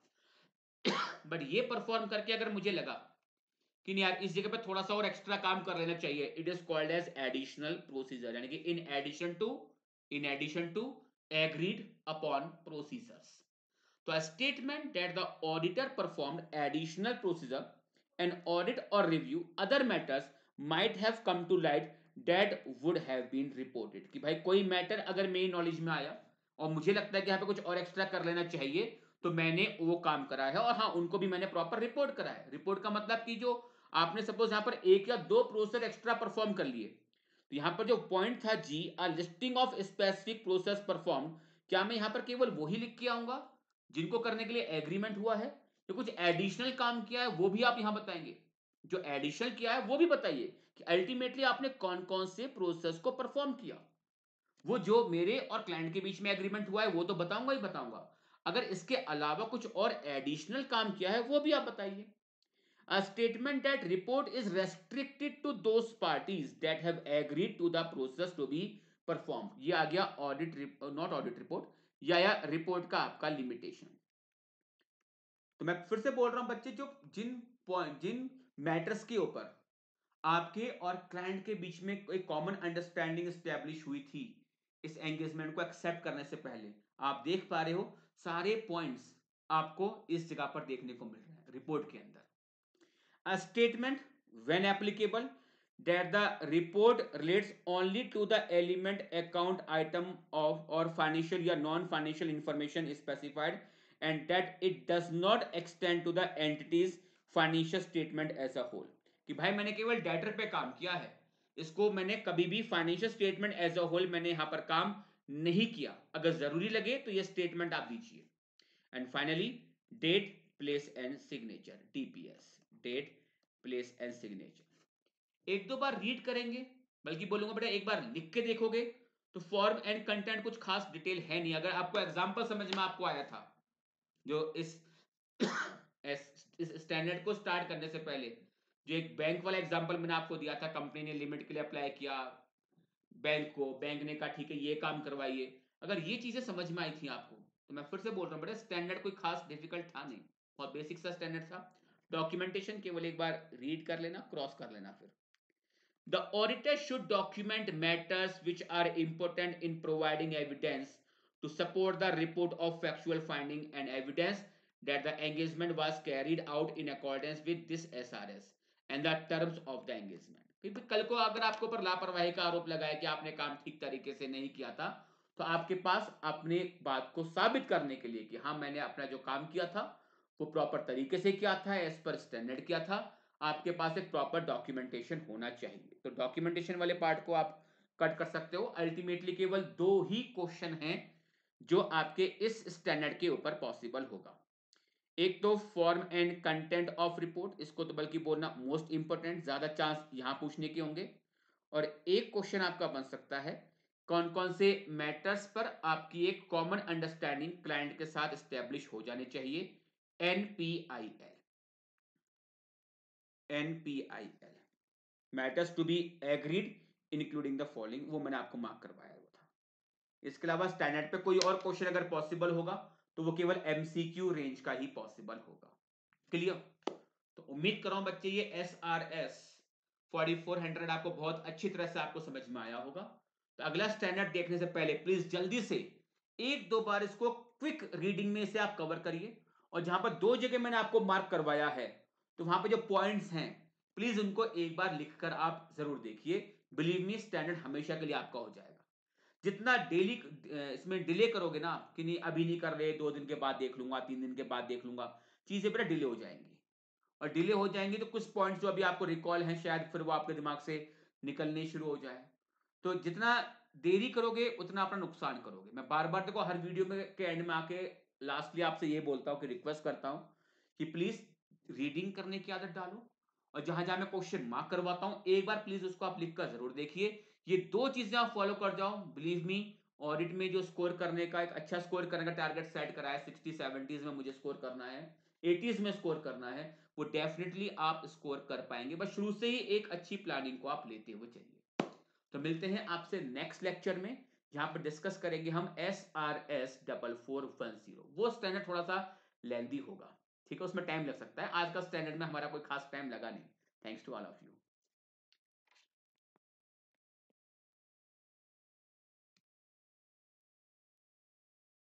बट ये परफॉर्म करके अगर मुझे लगा कि नहीं यार इस जगह पे थोड़ा सा और एक्स्ट्रा काम कर लेना चाहिए, it is called as additional procedure, यानी कि in addition to agreed upon procedures. तो a statement that the auditor performed additional procedure and audit or review other matters might have come to light that would have been reported, कि भाई कोई मैटर अगर मेरी नॉलेज में आया और मुझे लगता है कि यहाँ पे कुछ और एक्स्ट्रा कर लेना चाहिए तो मैंने वो काम करा है, और हाँ उनको भी मैंने प्रॉपर रिपोर्ट करा है। रिपोर्ट का मतलब कि जो आपने सपोज यहाँ पर 1 या 2 प्रोसेस एक्स्ट्रा परफॉर्म कर लिए, तो यहाँ पर जो पॉइंट था जी, a listing of specific process perform, क्या मैं यहाँ पर केवल वही लिख के आऊंगा जिनको करने के लिए एग्रीमेंट हुआ है, तो कुछ एडिशनल काम किया है वो भी आप यहां बताएंगे, जो एडिशनल किया है वो भी बताइए कि अल्टीमेटली आपने कौन कौन से प्रोसेस को परफॉर्म किया, वो जो मेरे और क्लाइंट के बीच में एग्रीमेंट हुआ है वो तो बताऊंगा ही बताऊंगा। अगर इसके अलावा कुछ और एडिशनल काम किया है वो भी आप बताइए। A statement that report is restricted to those parties that have agreed to the process to be performed, ये आ गया ऑडिट, नॉट ऑडिट रिपोर्ट, या रिपोर्ट का आपका लिमिटेशन। तो मैं फिर से बोल रहा हूं बच्चे, जो जिन मैटर्स के ऊपर आपके और क्लाइंट के बीच में एक कॉमन अंडरस्टैंडिंग स्टैब्लिश हुई थी इस एंगेजमेंट को एक्सेप्ट करने से पहले, आप देख पा रहे हो सारे पॉइंट्स आपको इस जगह पर देखने को मिल रहे हैं रिपोर्ट के अंदर। A statement, when applicable, that the report relates only to the element, account, item of or financial या non-financial information specified, and that it does not extend to the entity's financial statement as a whole। कि भाई मैंने केवल डेटर पे काम किया है, इसको मैंने कभी भी financial statement as a whole मैंने यहां पर काम नहीं किया। अगर जरूरी लगे तो ये स्टेटमेंट आप दीजिए। And finally date, place and signature, DPS, date, place and signature. एक दो बार रीड करेंगे, बल्कि बोलूंगा बेटा एक बार लिख के देखोगे तो फॉर्म एंड कंटेंट कुछ खास डिटेल है नहीं। अगर आपको एग्जांपल समझ में आपको आया था जो इस स्टैंडर्ड को स्टार्ट करने से पहले, जो एक बैंक वाला एग्जांपल मैंने आपको दिया था, कंपनी ने लिमिट के लिए अप्लाई किया बैंक को, बैंक ने कहा ठीक है ये काम करवाइए, अगर ये चीजें समझ में आई थी आपको, तो मैं फिर से बोल रहा हूँ बेटा स्टैंडर्ड कोई खास डिफिकल्ट था नहीं, बहुत बेसिक सा स्टैंडर्ड था। डॉक्यूमेंटेशन केवल एक बार रीड कर लेना, क्रॉस कर लेना। फिर the auditor should document matters which are important in providing evidence to support the report of factual finding and evidence that the engagement was carried out in accordance with this SRS and the terms of the engagement। क्योंकि कल को अगर आपके ऊपर लापरवाही का आरोप लगाया कि आपने काम ठीक तरीके से नहीं किया था, तो आपके पास अपने बात को साबित करने के लिए कि हाँ मैंने अपना जो काम किया था वो प्रॉपर तरीके से किया था, एज पर स्टैंडर्ड किया था, आपके पास एक प्रॉपर डॉक्यूमेंटेशन होना चाहिए। तो डॉक्यूमेंटेशन वाले पार्ट को आप कट कर सकते हो। अल्टीमेटली केवल दो ही क्वेश्चन हैं जो आपके इस स्टैंडर्ड के ऊपर पॉसिबल होगा। एक तो form and content of report, इसको तो बल्कि बोलना मोस्ट इंपोर्टेंट, ज्यादा चांस यहां पूछने के होंगे। और एक क्वेश्चन आपका बन सकता है कौन कौन से मैटर्स पर आपकी एक कॉमन अंडरस्टैंडिंग क्लाइंट के साथ स्टैब्लिश हो जानी चाहिए, NPIL. NPIL, matters to be agreed including the following, वो मैंने आपको मार्क करवाया हुआ था। इसके अलावा स्टैंडर्ड पे कोई और क्वेश्चन अगर पॉसिबल होगा तो वो केवल एमसीक्यू रेंज का ही पॉसिबल होगा। क्लियर? तो उम्मीद कर रहा हूं बच्चे ये एसआरएस 4400 आपको बहुत अच्छी तरह से आपको समझ में आया होगा। तो अगला स्टैंडर्ड देखने से पहले प्लीज जल्दी से एक दो बार इसको क्विक रीडिंग में से आप कवर करिए, और जहां पर दो जगह मैंने आपको मार्क करवाया है तो वहां पर जो पॉइंट्स हैं प्लीज उनको एक बार लिखकर आप जरूर देखिए। बिलीव मी स्टैंडर्ड हमेशा के लिए आपका हो जाएगा। जितना डेली इसमें डिले करोगे ना कि नहीं अभी नहीं कर रहे, 2 दिन के बाद देख लूंगा, 3 दिन के बाद देख लूंगा, चीजें बड़ा डिले हो जाएंगी। और डिले हो जाएंगी तो कुछ पॉइंट्स जो अभी आपको रिकॉल हैं शायद फिर वो आपके दिमाग से निकलने शुरू हो जाए। तो जितना देरी करोगे उतना अपना नुकसान करोगे। मैं बार बार देखो हर वीडियो में के एंड में आके लास्टली आपसे ये बोलता हूँ कि रिक्वेस्ट करता हूँ कि प्लीज रीडिंग करने की आदत डालो, और जहां जहां मैं क्वेश्चन मार्क करवाता हूं एक बार प्लीज उसको आप लिखकर जरूर देखिए। ये दो चीजें आप फॉलो कर जाओ, बिलीव मी ऑडिट में जो स्कोर करने का एक अच्छा स्कोर करने का टारगेट सेट करा है, 60-70s में मुझे स्कोर करना है, 80s में स्कोर करना है, वो डेफिनेटली आप स्कोर कर पाएंगे। बस शुरू से ही एक अच्छी प्लानिंग को आप लेते हुए चलिए। तो मिलते हैं आपसे नेक्स्ट लेक्चर में, जहां पर डिस्कस करेंगे हम SRS 4410। वो स्टैंडर्ड थोड़ा सा लेंदी होगा, ठीक है, उसमें टाइम लग सकता है। आज का स्टैंडर्ड में हमारा कोई खास टाइम लगा नहीं। Thanks to all of you.